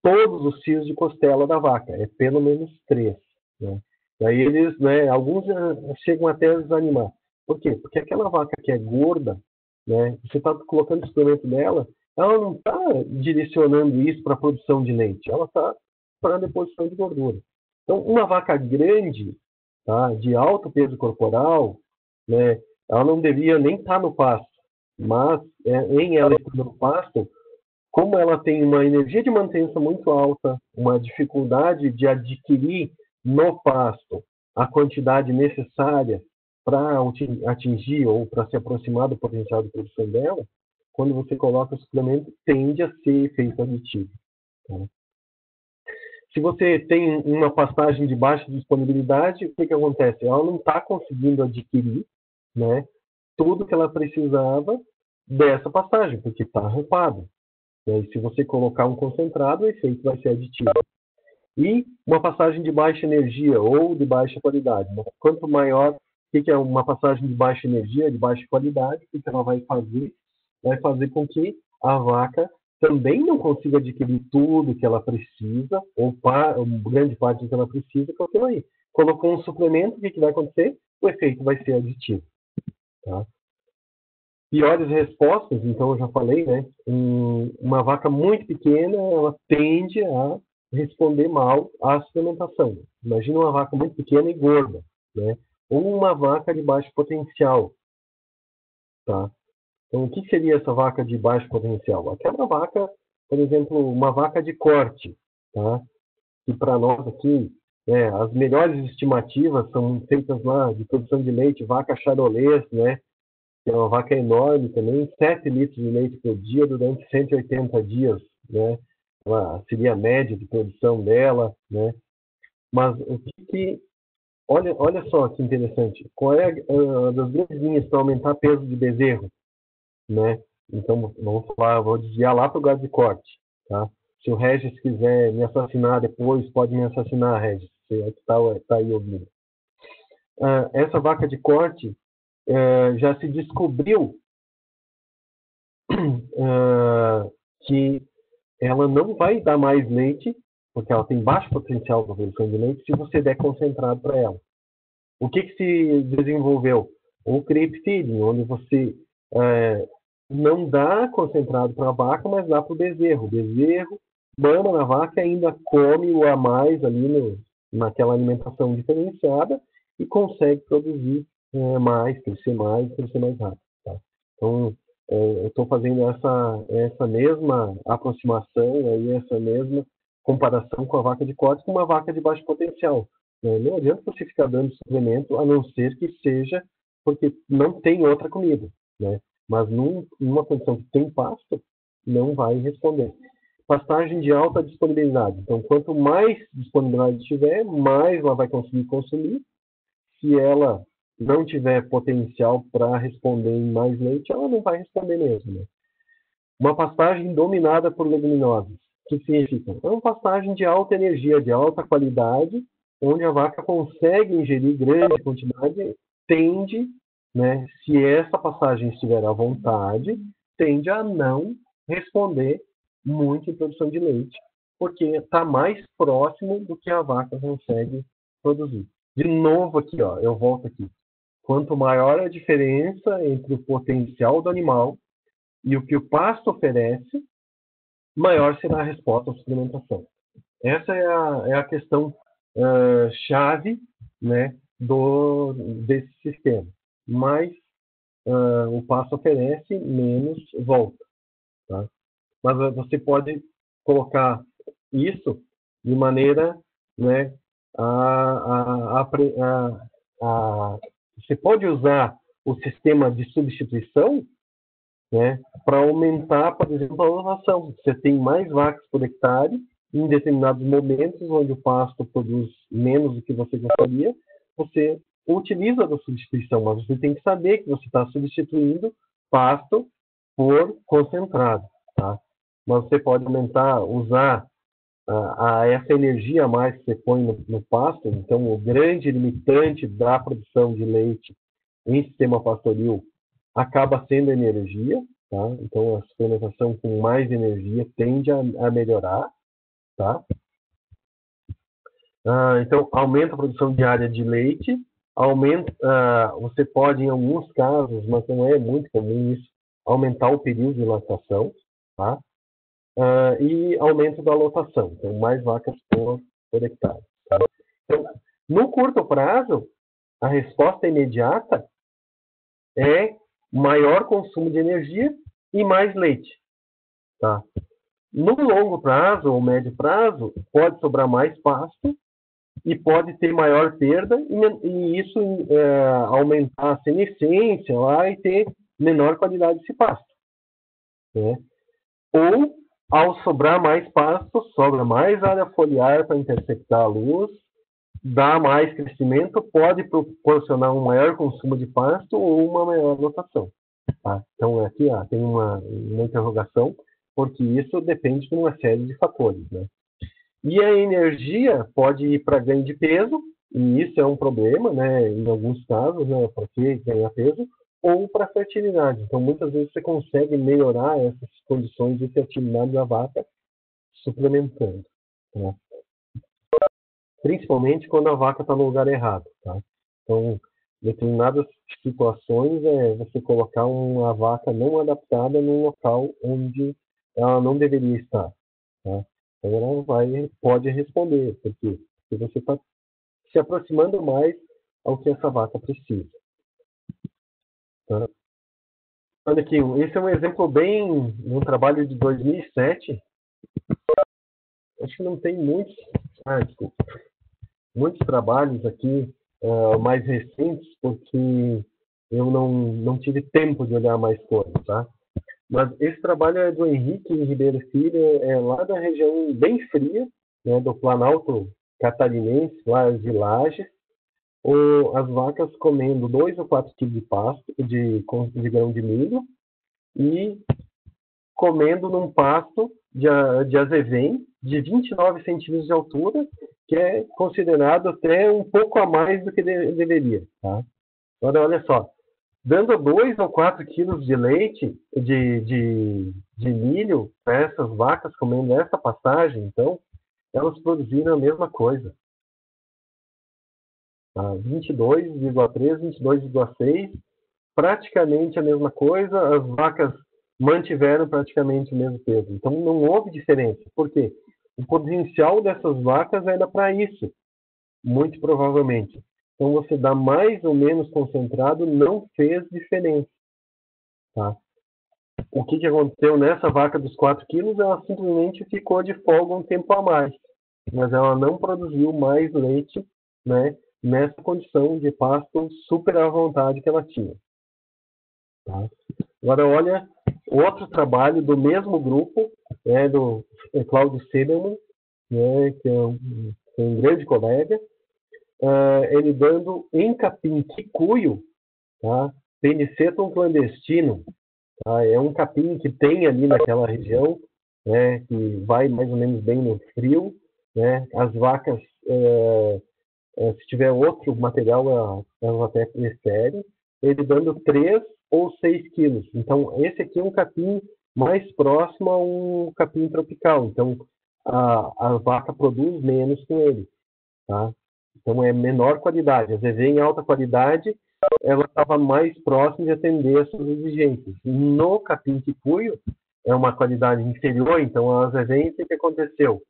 todos os fios de costela da vaca, é pelo menos 3. Né? Daí eles, né, alguns chegam até a desanimar. Por quê? Porque aquela vaca que é gorda, né, você está colocando o suplemento nela, ela não está direcionando isso para a produção de leite, ela está para a deposição de gordura. Então, uma vaca grande, tá, de alto peso corporal, né, ela não deveria nem estar no pasto, mas em ela estando no pasto, como ela tem uma energia de manutenção muito alta, uma dificuldade de adquirir no pasto a quantidade necessária para atingir ou para se aproximar do potencial de produção dela, quando você coloca o suplemento, tende a ser efeito aditivo. Tá? Se você tem uma pastagem de baixa disponibilidade, o que acontece? Ela não está conseguindo adquirir, né, tudo que ela precisava dessa pastagem, porque está arropada. E se você colocar um concentrado, o efeito vai ser aditivo. E uma passagem de baixa energia ou de baixa qualidade. Quanto maior, o que é uma passagem de baixa energia, de baixa qualidade? O que ela vai fazer? Vai fazer com que a vaca também não consiga adquirir tudo que ela precisa, ou grande parte do que ela precisa, com aquilo aí. Colocou um suplemento, o que vai acontecer? O efeito vai ser aditivo. Tá? Piores respostas, então eu já falei, né? Uma vaca muito pequena, ela tende a responder mal à suplementação. Imagina uma vaca muito pequena e gorda, né? Ou uma vaca de baixo potencial, tá? Então, o que seria essa vaca de baixo potencial? Aquela vaca, por exemplo, uma vaca de corte, tá? Que para nós aqui, as melhores estimativas são feitas lá de produção de leite, vaca charolês, né? Que é uma vaca enorme também, 7 litros de leite por dia durante 180 dias, né? Seria a média de produção dela, né? Mas o que olha só que interessante, qual é a das grandes linhas para aumentar o peso de bezerro, né? Então, vamos falar, vou desviar lá para o gado de corte, tá? Se o Regis quiser me assassinar depois, pode me assassinar, Regis, você está aí ouvindo. Essa vaca de corte, já se descobriu que ela não vai dar mais leite, porque ela tem baixo potencial para produção de leite, se você der concentrado para ela. O que se desenvolveu? O crepe feeding, onde você não dá concentrado para a vaca, mas dá para o bezerro. O bezerro mama na vaca e ainda come o a mais ali naquela alimentação diferenciada e consegue produzir mais, crescer mais rápido. Tá? Então, eu estou fazendo essa mesma aproximação, aí, essa mesma comparação com a vaca de corte com uma vaca de baixo potencial. Não adianta você ficar dando suplemento, a não ser que seja porque não tem outra comida, né? Mas numa condição que tem pasto, não vai responder. Pastagem de alta disponibilidade. Então, quanto mais disponibilidade tiver, mais ela vai conseguir consumir. Se ela não tiver potencial para responder em mais leite, ela não vai responder mesmo, né? Uma pastagem dominada por leguminosas. O que significa? É uma pastagem de alta energia, de alta qualidade, onde a vaca consegue ingerir grande quantidade, tende, né, se essa pastagem estiver à vontade, tende a não responder muito em produção de leite, porque está mais próximo do que a vaca consegue produzir. De novo aqui, ó, eu volto aqui. Quanto maior a diferença entre o potencial do animal e o que o pasto oferece, maior será a resposta à suplementação. Essa é a questão chave, né, desse sistema. Mais o pasto oferece, menos volta. Tá? Mas você pode colocar isso de maneira, né, você pode usar o sistema de substituição, né, para aumentar, por exemplo, a lotação. Você tem mais vacas por hectare em determinados momentos onde o pasto produz menos do que você gostaria, você utiliza da substituição, mas você tem que saber que você está substituindo pasto por concentrado, tá? Mas você pode aumentar, usar essa energia a mais que você põe no pasto. Então, o grande limitante da produção de leite em sistema pastoril acaba sendo energia, tá? Então, a suplementação com mais energia tende a melhorar, tá? Então, aumenta a produção diária de leite, você pode, em alguns casos, mas não é muito comum isso, aumentar o período de lactação, tá? E aumento da lotação, então mais vacas por hectare. Tá? Então, no curto prazo, a resposta imediata é maior consumo de energia e mais leite. Tá? No longo prazo ou médio prazo, pode sobrar mais pasto e pode ter maior perda e isso aumentar a senescência lá e ter menor qualidade desse pasto. Né? Ou, ao sobrar mais pasto, sobra mais área foliar para interceptar a luz, dá mais crescimento, pode proporcionar um maior consumo de pasto ou uma maior lotação. Tá? Então, aqui tem uma interrogação, porque isso depende de uma série de fatores. Né? E a energia pode ir para ganho de peso, e isso é um problema, né, em alguns casos, né, porque ganhar peso, ou para fertilidade. Então, muitas vezes você consegue melhorar essas condições de fertilidade da vaca suplementando, tá? Principalmente quando a vaca está no lugar errado, tá? Então, determinadas situações é você colocar uma vaca não adaptada num local onde ela não deveria estar, tá? Então, ela pode responder, porque você está se aproximando mais ao que essa vaca precisa, tá? Olha aqui, esse é um exemplo bem de um trabalho de 2007. Acho que não tem muitos, desculpa, muitos trabalhos aqui mais recentes, porque eu não tive tempo de olhar mais coisas, tá? Mas esse trabalho é do Henrique Ribeiro Filho, é lá da região bem fria, né, do Planalto Catarinense, lá de Lages, as vacas comendo 2 ou 4 quilos de pasto, de grão de milho, e comendo num pasto de azevém de 29 centímetros de altura, que é considerado até um pouco a mais do que deveria. Tá? Agora, olha só, dando 2 ou 4 quilos de leite, de milho para essas vacas comendo essa pastagem, então, elas produziram a mesma coisa. Tá? 22,3, 22,6, praticamente a mesma coisa, as vacas mantiveram praticamente o mesmo peso. Então, não houve diferença. Por quê? O potencial dessas vacas era para isso, muito provavelmente. Então, você dá mais ou menos concentrado não fez diferença. Tá? O que aconteceu nessa vaca dos 4 quilos? Ela simplesmente ficou de folga um tempo a mais. Mas ela não produziu mais leite, né, nessa condição de pasto super à vontade que ela tinha. Tá? Agora, olha, outro trabalho do mesmo grupo, do Claudio Sederman, né, que é um grande colega, ele dando em capim quicuio, tá? Penicetum clandestino, tá? É um capim que tem ali naquela região, né, que vai mais ou menos bem no frio, né? As vacas, se tiver outro material, elas até preferem, ele dando 3 ou 6 quilos. Então, esse aqui é um capim mais próximo a um capim tropical. Então, a vaca produz menos com ele, tá? Então, é menor qualidade. A ZV em alta qualidade, ela estava mais próxima de atender essas exigências. No capim quicuio, é uma qualidade inferior, então a ZV, o que aconteceu?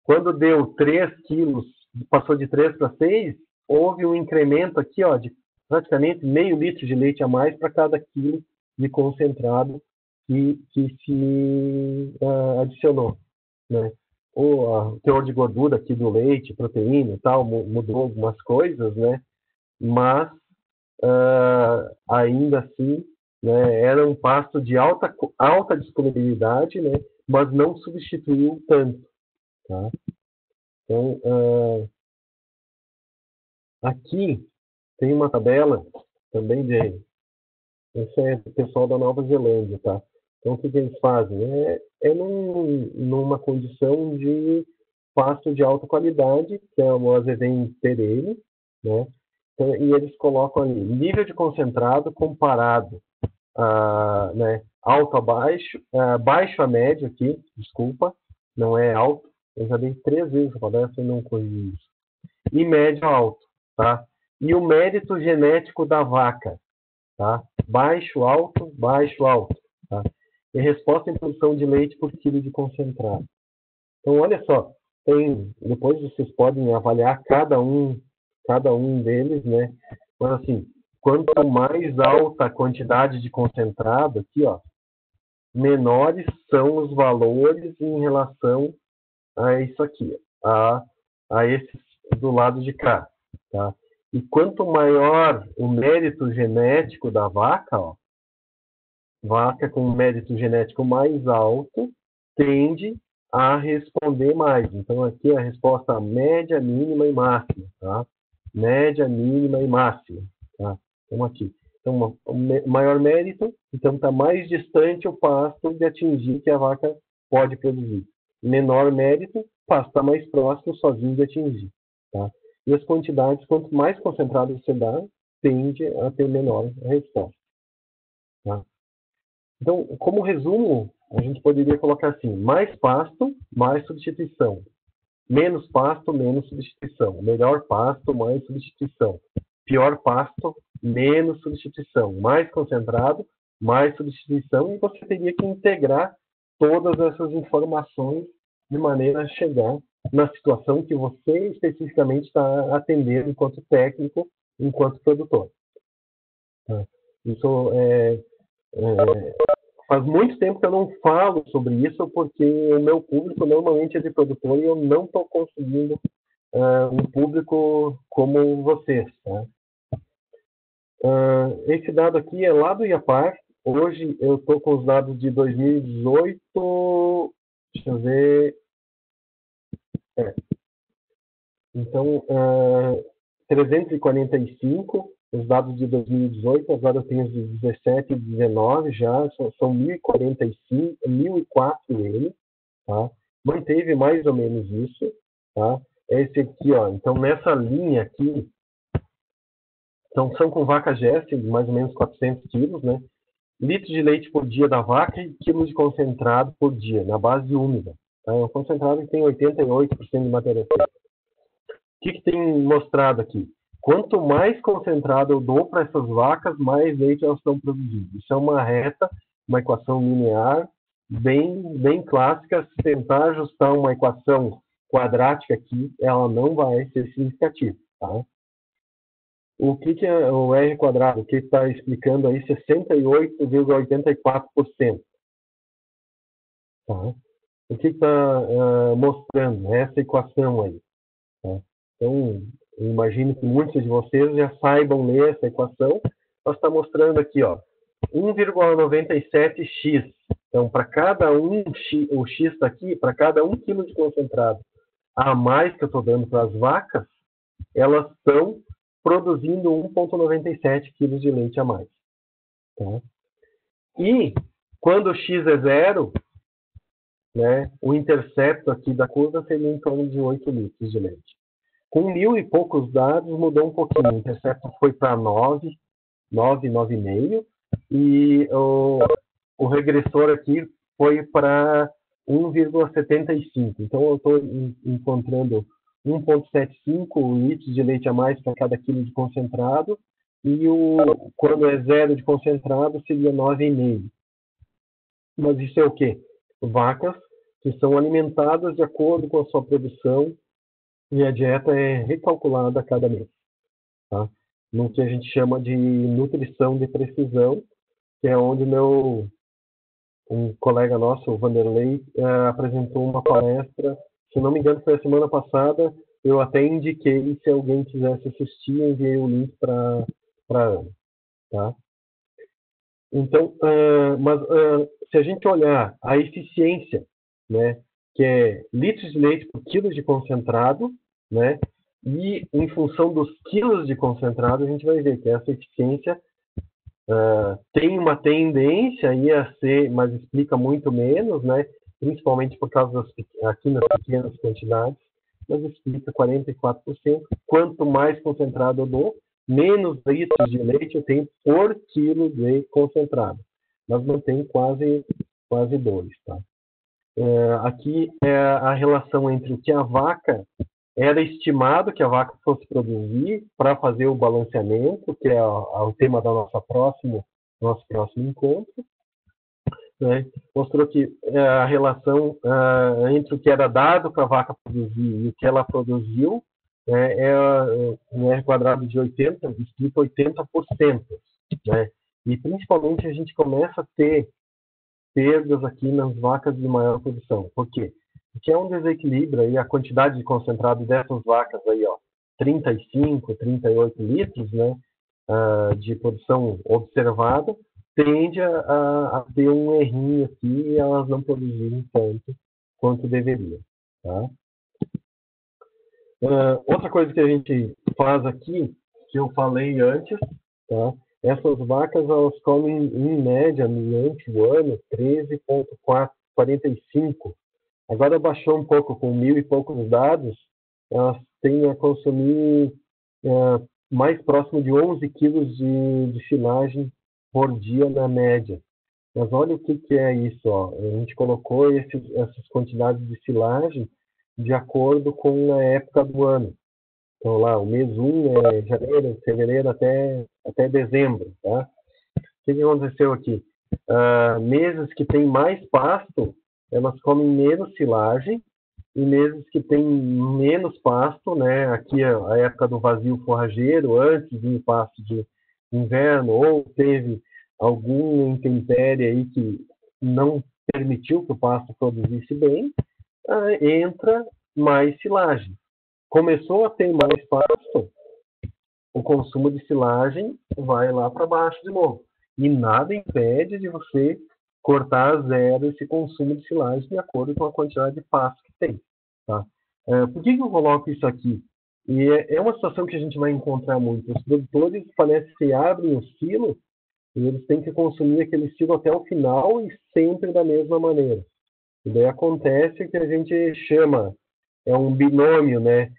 Quando deu 3 quilos, passou de 3 para 6, houve um incremento aqui, ó, de praticamente meio litro de leite a mais para cada quilo de concentrado que se adicionou, né? O teor de gordura aqui do leite, proteína e tal, mudou algumas coisas, né? Mas ainda assim, né, era um pasto de alta disponibilidade, né? Mas não substituiu tanto, tá? Então, aqui tem uma tabela também esse é do pessoal da Nova Zelândia, tá? Então, o que eles fazem? Numa condição de pasto de alta qualidade, que é o azevém perene, né? Então, e eles colocam ali nível de concentrado comparado né, alto a baixo, baixo a médio aqui, desculpa, não é alto, eu já dei 3 vezes a palestra e não corrigi isso. E médio a alto, tá? E o mérito genético da vaca, tá? Baixo, alto, tá? E resposta em produção de leite por quilo de concentrado. Então, olha só, depois vocês podem avaliar cada um deles, né? Mas assim, quanto mais alta a quantidade de concentrado aqui, ó, menores são os valores em relação a isso aqui, a esses do lado de cá, tá? E quanto maior o mérito genético da vaca, ó, vaca com mérito genético mais alto tende a responder mais. Então, aqui é a resposta média, mínima e máxima, tá? Média, mínima e máxima, tá? Então, aqui. Então, o maior mérito, então está mais distante o pasto de atingir que a vaca pode produzir. Menor mérito, o pasto está mais próximo sozinho de atingir, tá? E as quantidades, quanto mais concentrado você dá, tende a ter menor resposta. Tá? Então, como resumo, a gente poderia colocar assim: mais pasto, mais substituição. Menos pasto, menos substituição. Melhor pasto, mais substituição. Pior pasto, menos substituição. Mais concentrado, mais substituição. E você teria que integrar todas essas informações de maneira a chegar na situação que você especificamente está atendendo enquanto técnico, enquanto produtor. Tá? Isso faz muito tempo que eu não falo sobre isso, porque o meu público normalmente é de produtor e eu não estou conseguindo um público como vocês. Tá? Esse dado aqui é lá do IAPAR. Hoje eu estou com os dados de 2018. Deixa eu ver. Então, 345, os dados de 2018, agora eu tenho os de 17 e 19 já, são 1045, 1004 ele, tá? Manteve mais ou menos isso, tá? Esse aqui, ó, então nessa linha aqui, então são com vaca Gessi, de mais ou menos 400 quilos, né? Litros de leite por dia da vaca e quilos de concentrado por dia, na base úmida. Tá? É um concentrado que tem 88% de matéria seca. O que tem mostrado aqui? Quanto mais concentrado eu dou para essas vacas, mais leite elas estão produzindo. Isso é uma reta, uma equação linear, bem clássica. Se tentar ajustar uma equação quadrática aqui, ela não vai ser significativa. Tá? O que é o R quadrado? O que está explicando aí 68,84%. Tá? O que está mostrando? Essa equação aí. Tá? Então, eu imagino que muitos de vocês já saibam ler essa equação. Ela está mostrando aqui, ó, 1,97x. Então, para cada o x está aqui, para cada 1 kg de concentrado a mais que eu estou dando para as vacas, elas estão produzindo 1,97 kg de leite a mais. Tá? E, quando o x é zero, né, o intercepto aqui da curva seria em torno de 8 litros de leite. Com 1.000 e poucos dados, mudou um pouquinho. O intercepto foi para 9,5. E o regressor aqui foi para 1,75. Então, eu estou encontrando 1,75 litros de leite a mais para cada quilo de concentrado. E quando é zero de concentrado, seria 9,5. Mas isso é o quê? Vacas que são alimentadas de acordo com a sua produção, e a dieta é recalculada a cada mês, tá? No que a gente chama de nutrição de precisão, que é onde um colega nosso, o Vanderlei, apresentou uma palestra, se não me engano foi a semana passada, eu até indiquei, se alguém quisesse assistir, enviei o link para Ana, tá? Então, se a gente olhar a eficiência, né, que é litros de leite por quilo de concentrado, né, e em função dos quilos de concentrado, a gente vai ver que essa eficiência tem uma tendência a ser, mas explica muito menos, né, principalmente por causa aqui nas pequenas quantidades, mas explica 44%. Quanto mais concentrado eu dou, menos litros de leite eu tenho por quilo de concentrado. Mas não tem quase 2, tá? Aqui é a relação entre o que a vaca era estimado que a vaca fosse produzir para fazer o balanceamento, que é o tema da nosso próximo encontro. Né? Mostrou que a relação entre o que era dado para a vaca produzir e o que ela produziu um R quadrado de 80, explica 80%. Né? E principalmente a gente começa a ter perdas aqui nas vacas de maior produção. Por quê? Porque é um desequilíbrio aí, a quantidade de concentrado dessas vacas aí, ó, 35, 38 litros, né, de produção observada, tende a ter um errinho aqui e elas não produzirem tanto quanto deveriam. Tá? Outra coisa que a gente faz aqui, que eu falei antes, tá? Essas vacas elas comem em média durante o ano 13,45. Agora baixou um pouco, com 1.000 e poucos dados, elas têm a consumir mais próximo de 11 quilos de silagem por dia na média. Mas olha o que é isso, ó. A gente colocou essas quantidades de silagem de acordo com a época do ano. Então lá, o mês 1 é janeiro, fevereiro até dezembro, tá? O que aconteceu aqui? Meses que tem mais pasto, elas comem menos silagem, e meses que tem menos pasto, né? Aqui é a época do vazio forrageiro, antes do pasto de inverno, ou teve alguma intempérie aí que não permitiu que o pasto produzisse bem, entra mais silagem. Começou a ter mais pasto, o consumo de silagem vai lá para baixo de novo. E nada impede de você cortar a zero esse consumo de silagem de acordo com a quantidade de pasto que tem. Tá? Por que eu coloco isso aqui? E é uma situação que a gente vai encontrar muito. Os produtores parece que abrem o silo e eles têm que consumir aquele silo até o final e sempre da mesma maneira. E daí acontece que a gente chama, é um binômio, né?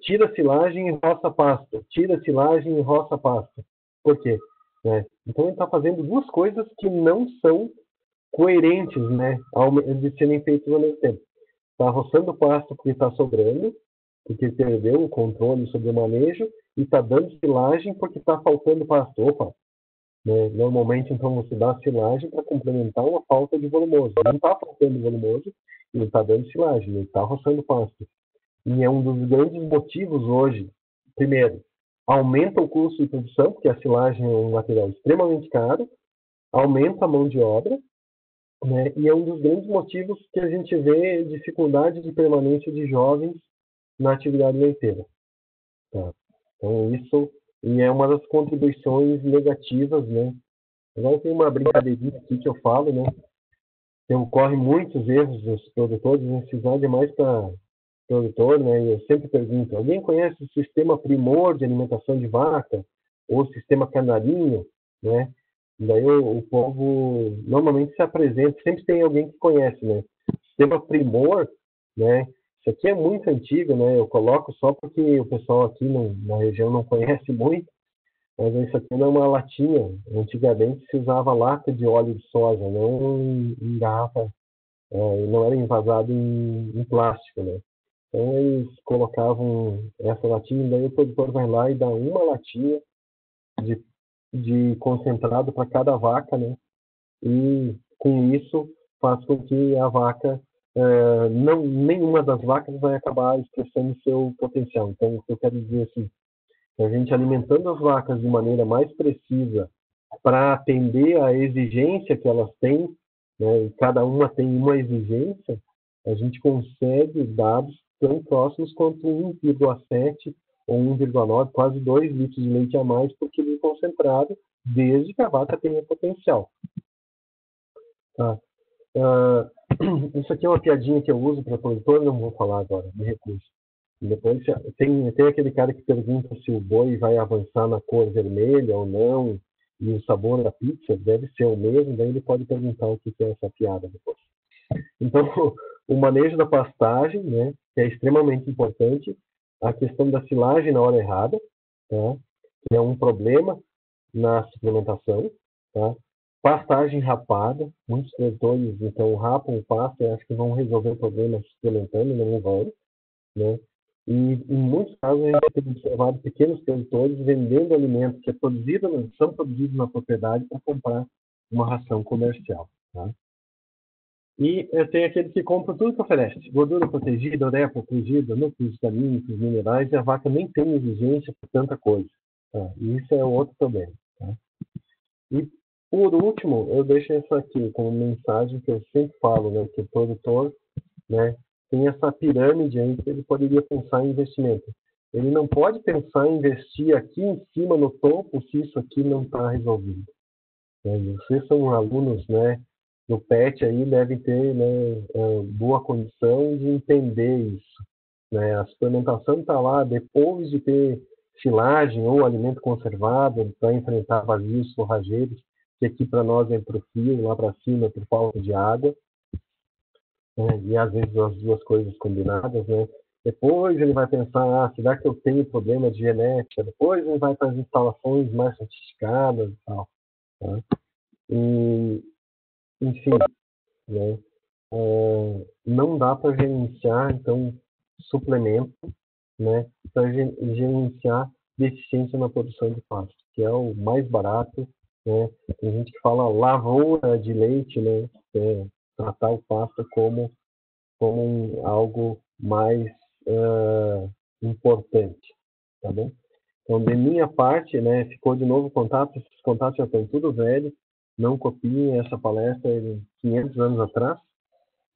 Tira silagem e roça pasto. Tira silagem e roça pasto. Por quê? Então ele está fazendo duas coisas que não são coerentes, né? De serem feitas ao mesmo tempo. Está roçando pasto porque está sobrando, porque perdeu o controle sobre o manejo, e está dando silagem porque está faltando pasto. Opa! Né? Normalmente, então, você dá silagem para complementar uma falta de volumoso. Não está faltando volumoso, ele está dando silagem, ele está roçando pasto. E é um dos grandes motivos hoje. Primeiro, aumenta o custo de produção, porque a silagem é um material extremamente caro, aumenta a mão de obra, né? E é um dos grandes motivos que a gente vê dificuldade de permanência de jovens na atividade leiteira. Tá? Então, isso e é uma das contribuições negativas, né? Agora tem uma brincadeirinha aqui que eu falo, né? Que ocorre muitos erros dos produtores, necessidade mais para produtor, né? E eu sempre pergunto: alguém conhece o sistema Primor de alimentação de vaca ou o sistema Canarinho, né? Daí o povo normalmente se apresenta, sempre tem alguém que conhece, né? Sistema Primor, né? Isso aqui é muito antigo, né? Eu coloco só porque o pessoal aqui na região não conhece muito, mas isso aqui não é uma latinha. Antigamente se usava lata de óleo de soja, não em garrafa, não era envasado em plástico, né? Então eles colocavam essa latinha, e daí o produtor vai lá e dá uma latinha de concentrado para cada vaca, né? E com isso faz com que a vaca, nenhuma das vacas vai acabar expressando seu potencial. Então, o que eu quero dizer assim, a gente alimentando as vacas de maneira mais precisa para atender a exigência que elas têm, né? E cada uma tem uma exigência, a gente consegue dados tão próximos quanto 1,7 ou 1,9, quase 2 litros de leite a mais por quilo concentrado, desde que a vaca tenha potencial. Tá? Isso aqui é uma piadinha que eu uso para produtor, não vou falar agora, de recurso. Depois tem aquele cara que pergunta se o boi vai avançar na cor vermelha ou não, e o sabor da pizza deve ser o mesmo, daí ele pode perguntar o que é essa piada depois. Então, o manejo da pastagem, né, que é extremamente importante, a questão da silagem na hora errada, tá, que é um problema na suplementação, tá? Pastagem rapada, muitos produtores então rapam o pasto e acham que vão resolver o problema suplementando, não vão, né? E em muitos casos a gente tem observado pequenos produtores vendendo alimentos que são produzidos na propriedade para comprar uma ração comercial, tá? E tem aquele que compra tudo que oferece. Gordura protegida, ureia protegida, núcleos vitamínicos, minerais, e a vaca nem tem exigência por tanta coisa. Tá? E isso é outro problema. Tá? E, por último, eu deixo isso aqui como mensagem que eu sempre falo, né? Que o produtor, né, tem essa pirâmide aí que ele poderia pensar em investimento. Ele não pode pensar em investir aqui em cima, no topo, se isso aqui não está resolvido. Vocês são alunos, né, do PET aí, devem ter, né, boa condição de entender isso. Né? A suplementação está lá depois de ter silagem ou alimento conservado para enfrentar vazios forrageiros, que aqui para nós é por frio, lá para cima é por falta de água, né? E às vezes as duas coisas combinadas, né? Depois ele vai pensar, será que eu tenho problema de genética? Depois ele vai para as instalações mais sofisticadas e tal. tá? E, enfim, né? Não dá para gerenciar, então, suplemento, né, para gerenciar deficiência na produção de pasto, que é o mais barato, né? Tem gente que fala lavoura de leite, né, tratar o pasto como algo mais importante, tá bom? Então, de minha parte, né, ficou de novo contato, esses contatos já estão tudo velho, não copiem essa palestra de 500 anos atrás,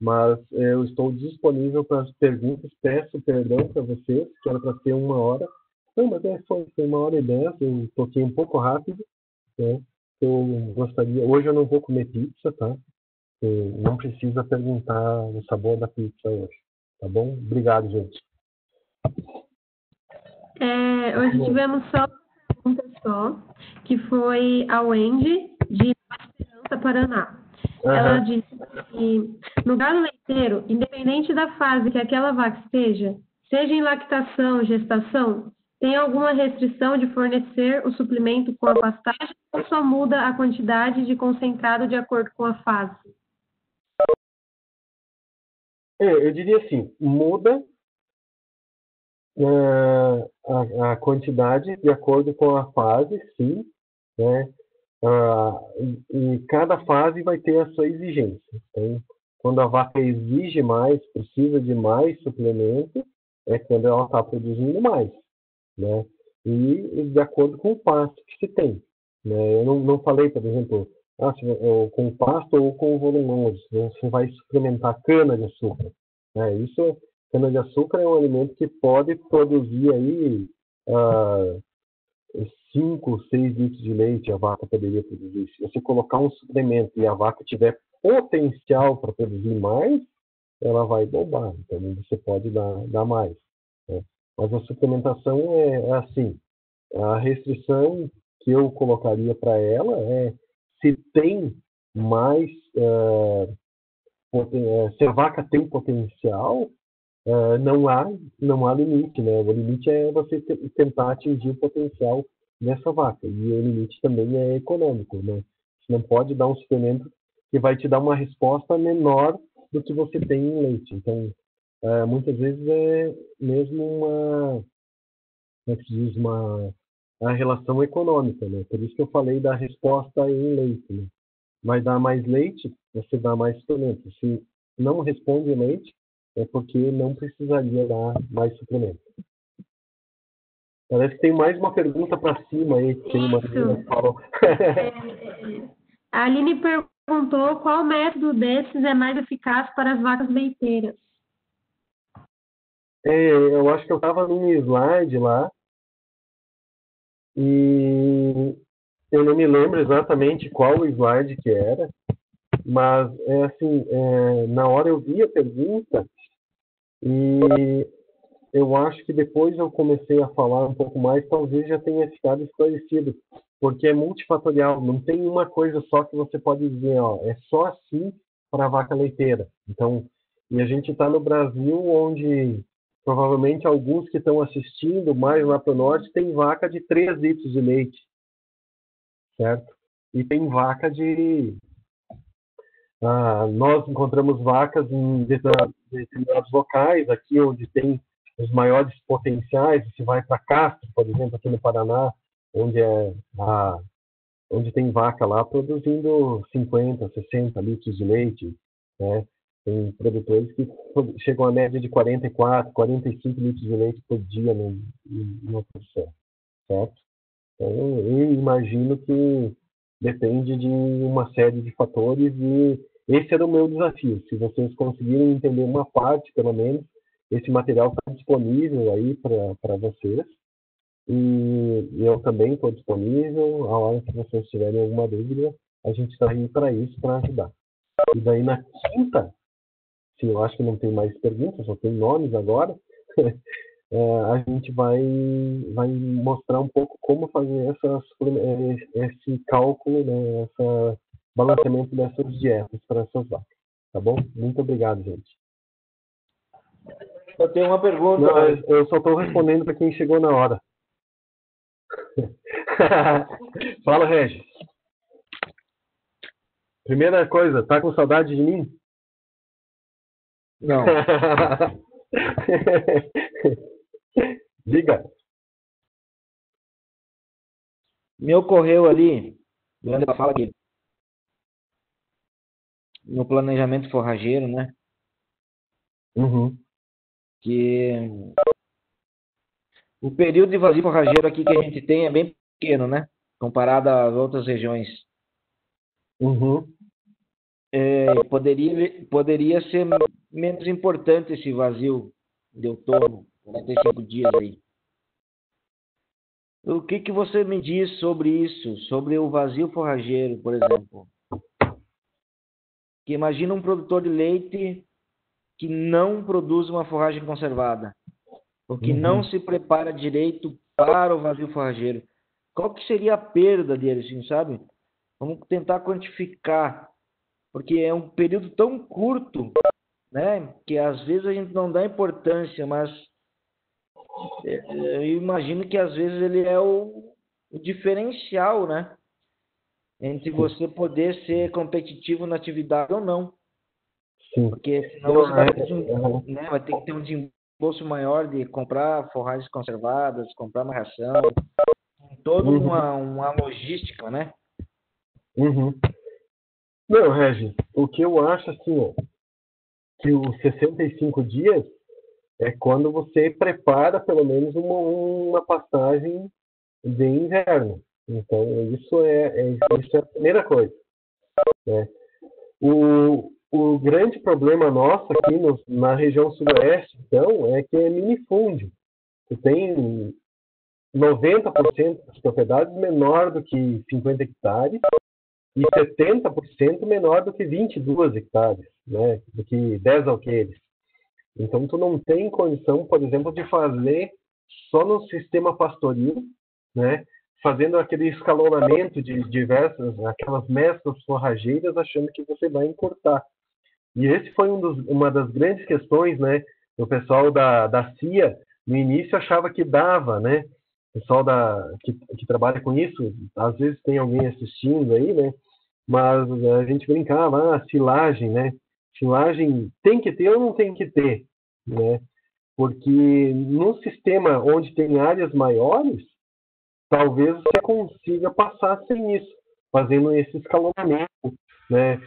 mas eu estou disponível para as perguntas, peço perdão para vocês, que era para ser 1 hora, não, mas foi 1h10, eu toquei um pouco rápido, né? Eu gostaria, hoje eu não vou comer pizza, tá? Não precisa perguntar o sabor da pizza hoje, tá bom? Obrigado, gente. Hoje tivemos só uma pergunta só, que foi a Wendy, de Boa Esperança, Paraná. Ela disse que no gado leiteiro, independente da fase que aquela vaca esteja, seja em lactação, gestação, tem alguma restrição de fornecer o suplemento com a pastagem ou só muda a quantidade de concentrado de acordo com a fase? Eu diria assim, muda a quantidade de acordo com a fase, sim, né? E cada fase vai ter a sua exigência. Então, quando a vaca exige mais, precisa de mais suplemento, é quando ela está produzindo mais, né? E de acordo com o pasto que se tem, né? Eu não falei, por exemplo, com o pasto ou com o volumoso, você vai suplementar cana-de-açúcar, né? Cana-de-açúcar é um alimento que pode produzir aí 5, 6 litros de leite a vaca poderia produzir. Se você colocar um suplemento e a vaca tiver potencial para produzir mais, ela vai bombar. Então, você pode dar mais, né? Mas a suplementação é assim. A restrição que eu colocaria para ela é se tem mais, se a vaca tem potencial, não há limite, né? O limite é você tentar atingir o potencial dessa vaca. E o limite também é econômico, né? Você não pode dar um suplemento que vai te dar uma resposta menor do que você tem em leite. Então, muitas vezes é mesmo como é que se diz, a relação econômica, né? Por isso que eu falei da resposta em leite, né? Vai dar mais leite, você dá mais suplemento. Se não responde em leite, é porque não precisaria dar mais suplemento. Parece que tem mais uma pergunta para cima aí. Que tem uma que falou. A Aline perguntou qual método desses é mais eficaz para as vacas leiteiras. Eu acho que eu estava num slide lá e eu não me lembro exatamente qual slide que era, mas na hora eu vi a pergunta e eu acho que depois eu comecei a falar um pouco mais, talvez já tenha ficado esclarecido, porque é multifatorial, não tem uma coisa só que você pode dizer, ó, é só assim para a vaca leiteira. Então, e a gente está no Brasil, onde provavelmente alguns que estão assistindo mais lá para o norte tem vaca de 3 litros de leite, certo? E tem vaca de... nós encontramos vacas em determinados locais, aqui onde tem os maiores potenciais. Você vai para Castro, por exemplo, aqui no Paraná, onde tem vaca lá produzindo 50, 60 litros de leite, né? Tem produtores que chegam à média de 44, 45 litros de leite por dia numa produção, certo? Então, eu imagino que depende de uma série de fatores e esse era o meu desafio. Se vocês conseguirem entender uma parte, pelo menos, esse material está disponível aí para vocês. E eu também estou disponível. A hora que vocês tiverem alguma dúvida, a gente está aí para isso, para ajudar. E daí na quinta, se eu acho que não tem mais perguntas, só tem nomes agora, a gente vai mostrar um pouco como fazer esse cálculo, né, esse balanceamento dessas dietas para essas vacas. Tá bom? Muito obrigado, gente. Eu tenho uma pergunta. Não, eu só estou respondendo para quem chegou na hora. Fala, Regis. Primeira coisa, tá com saudade de mim? Não. Diga. Me ocorreu ali, quando ela fala aqui, no planejamento forrageiro, né? Uhum. Que o período de vazio forrageiro aqui que a gente tem é bem pequeno, né? Comparado às outras regiões. Uhum. Poderia ser menos importante esse vazio de outono, 45 dias aí. O que você me diz sobre isso? Sobre o vazio forrageiro, por exemplo? Que imagina um produtor de leite que não produz uma forragem conservada, ou que não se prepara direito para o vazio forrageiro. Qual que seria a perda dele, assim, sabe? Vamos tentar quantificar, porque é um período tão curto, né, que às vezes a gente não dá importância, mas eu imagino que às vezes ele é o diferencial, né, entre você poder ser competitivo na atividade ou não. Sim. Porque senão você vai ter que ter um desembolso maior de comprar forragens conservadas, comprar uma ração, toda uma logística, né? Uhum. Não, Regis, o que eu acho assim, ó, que os 65 dias é quando você prepara pelo menos uma passagem de inverno. Então, isso é a primeira coisa, né? O grande problema nosso aqui na região sudoeste, então, é que é minifúndio. Você tem 90% das propriedades menor do que 50 hectares e 70% menor do que 22 hectares, né? Do que 10 alqueires. Então, tu não tem condição, por exemplo, de fazer só no sistema pastoril, né? Fazendo aquele escalonamento de diversas, aquelas mesclas forrageiras, achando que você vai encurtar. E esse foi uma das grandes questões, né? O pessoal da CIA, no início, achava que dava, né? O pessoal que trabalha com isso, às vezes tem alguém assistindo aí, né? Mas a gente brincava, silagem, né? Silagem tem que ter ou não tem que ter, né? Porque no sistema onde tem áreas maiores, talvez você consiga passar sem isso, fazendo esse escalonamento, né?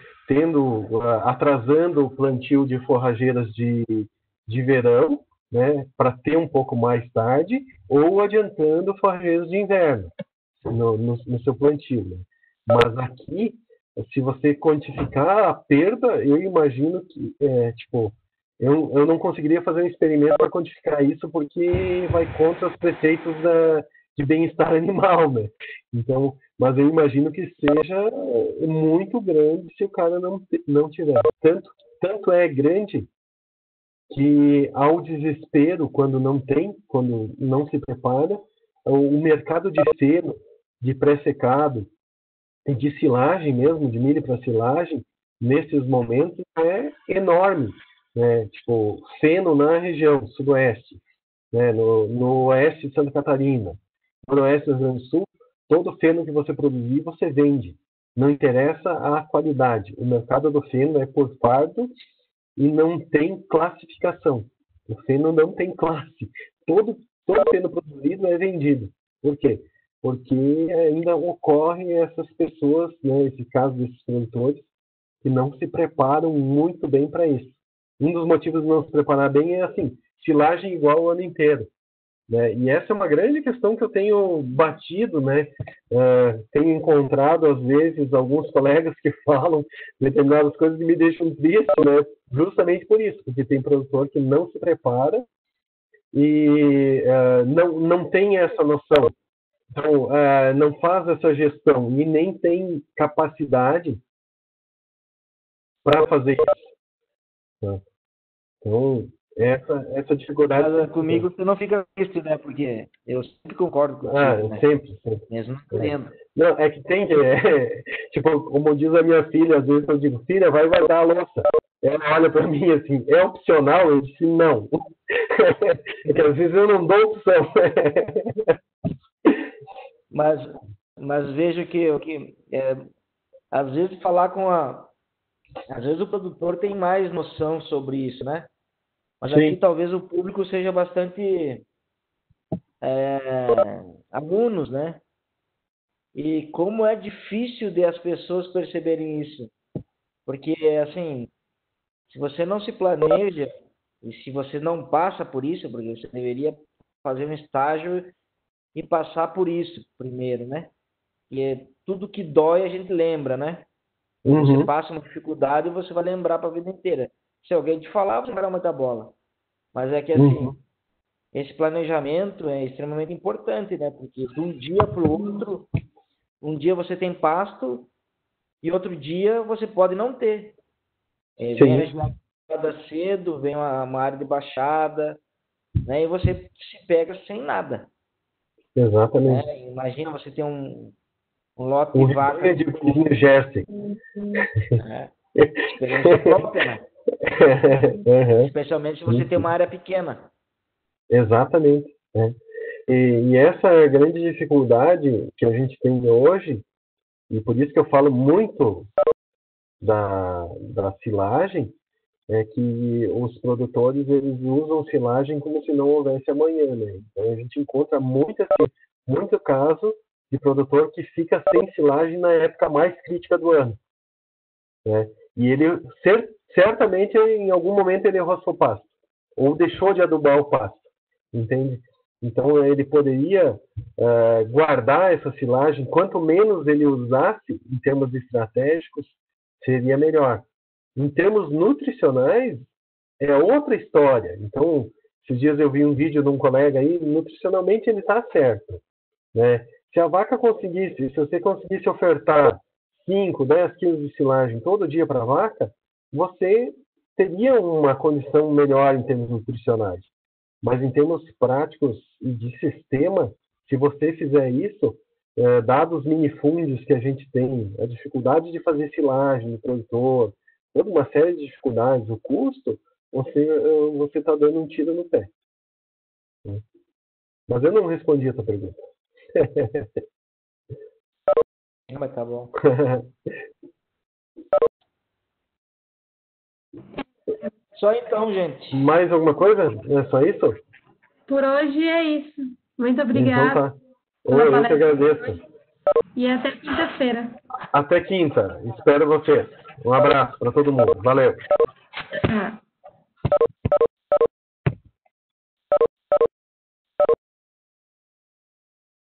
Atrasando o plantio de forrageiras de verão, né? Para ter um pouco mais tarde, ou adiantando forrageiras de inverno no seu plantio, né? Mas aqui, se você quantificar a perda, eu imagino que, eu não conseguiria fazer um experimento para quantificar isso, porque vai contra os preceitos de bem-estar animal, né? Então, mas eu imagino que seja muito grande se o cara não tiver. Tanto é grande que, ao desespero, quando não se prepara, o mercado de feno, de pré-secado e de silagem mesmo, de milho para silagem, nesses momentos é enorme, né? Tipo, feno na região sudoeste, né? No oeste de Santa Catarina, no oeste do Rio Grande do Sul, todo feno que você produzir, você vende. Não interessa a qualidade. O mercado do feno é por fardo e não tem classificação. O feno não tem classe. Todo feno produzido é vendido. Por quê? Porque ainda ocorrem essas pessoas, né, esse caso desses produtores, que não se preparam muito bem para isso. Um dos motivos de não se preparar bem é assim, silagem igual o ano inteiro, né? E essa é uma grande questão que eu tenho batido, né? Tenho encontrado, às vezes, alguns colegas que falam determinadas coisas que me deixam triste, né? Justamente por isso, porque tem produtor que não se prepara e não tem essa noção. Então, não faz essa gestão e nem tem capacidade para fazer isso, né? Então, essa dificuldade... Mas comigo você não fica triste, né? Porque eu sempre concordo com você, né? Sempre. Mesmo não querendo. Não, é que tem que... tipo, como diz a minha filha, às vezes eu digo, filha, vai guardar a louça. Ela olha para mim assim, é opcional? Eu disse, não. É que às vezes eu não dou opção. Mas veja que às vezes às vezes o produtor tem mais noção sobre isso, né? Mas Sim. aqui talvez o público seja bastante alunos, né? E como é difícil de as pessoas perceberem isso. Porque, assim, se você não se planeja e se você não passa por isso, porque você deveria fazer um estágio e passar por isso primeiro, né? E tudo que dói a gente lembra, né? Você passa uma dificuldade e você vai lembrar para a vida inteira. Se alguém te falar, você vai dar muita bola. Mas é que, assim, esse planejamento é extremamente importante, né? Porque de um dia para o outro, um dia você tem pasto e outro dia você pode não ter. Vem a geada cedo, vem uma área de baixada, né? E você se pega sem nada. Exatamente. Né? Imagina você ter um lote de vaca. De vizinho Jersey. Experiência própria, né? Especialmente se você tem uma área pequena. Exatamente. Né? E essa é a grande dificuldade que a gente tem hoje, e por isso que eu falo muito da silagem, é que os produtores eles usam silagem como se não houvesse amanhã. Né? Então a gente encontra muito caso de produtor que fica sem silagem na época mais crítica do ano. Né? E ele certamente em algum momento ele roçou pasto ou deixou de adubar o pasto, entende? Então ele poderia guardar essa silagem, quanto menos ele usasse em termos estratégicos, seria melhor. Em termos nutricionais, é outra história. Então, esses dias eu vi um vídeo de um colega aí, nutricionalmente ele está certo. Né? Se a vaca conseguisse, se você conseguisse ofertar 5, 10 quilos de silagem todo dia para a vaca, você teria uma condição melhor em termos nutricionais. Mas em termos práticos e de sistema, se você fizer isso, dados os minifúndios que a gente tem, a dificuldade de fazer silagem no produtor, toda uma série de dificuldades, o custo, você está dando um tiro no pé. Mas eu não respondi essa pergunta. Mas tá bom. Só então, gente. Mais alguma coisa? É só isso? Por hoje é isso. Muito obrigada. Então tá. Eu que agradeço. E até quinta-feira. Até quinta. Espero você. Um abraço para todo mundo. Valeu.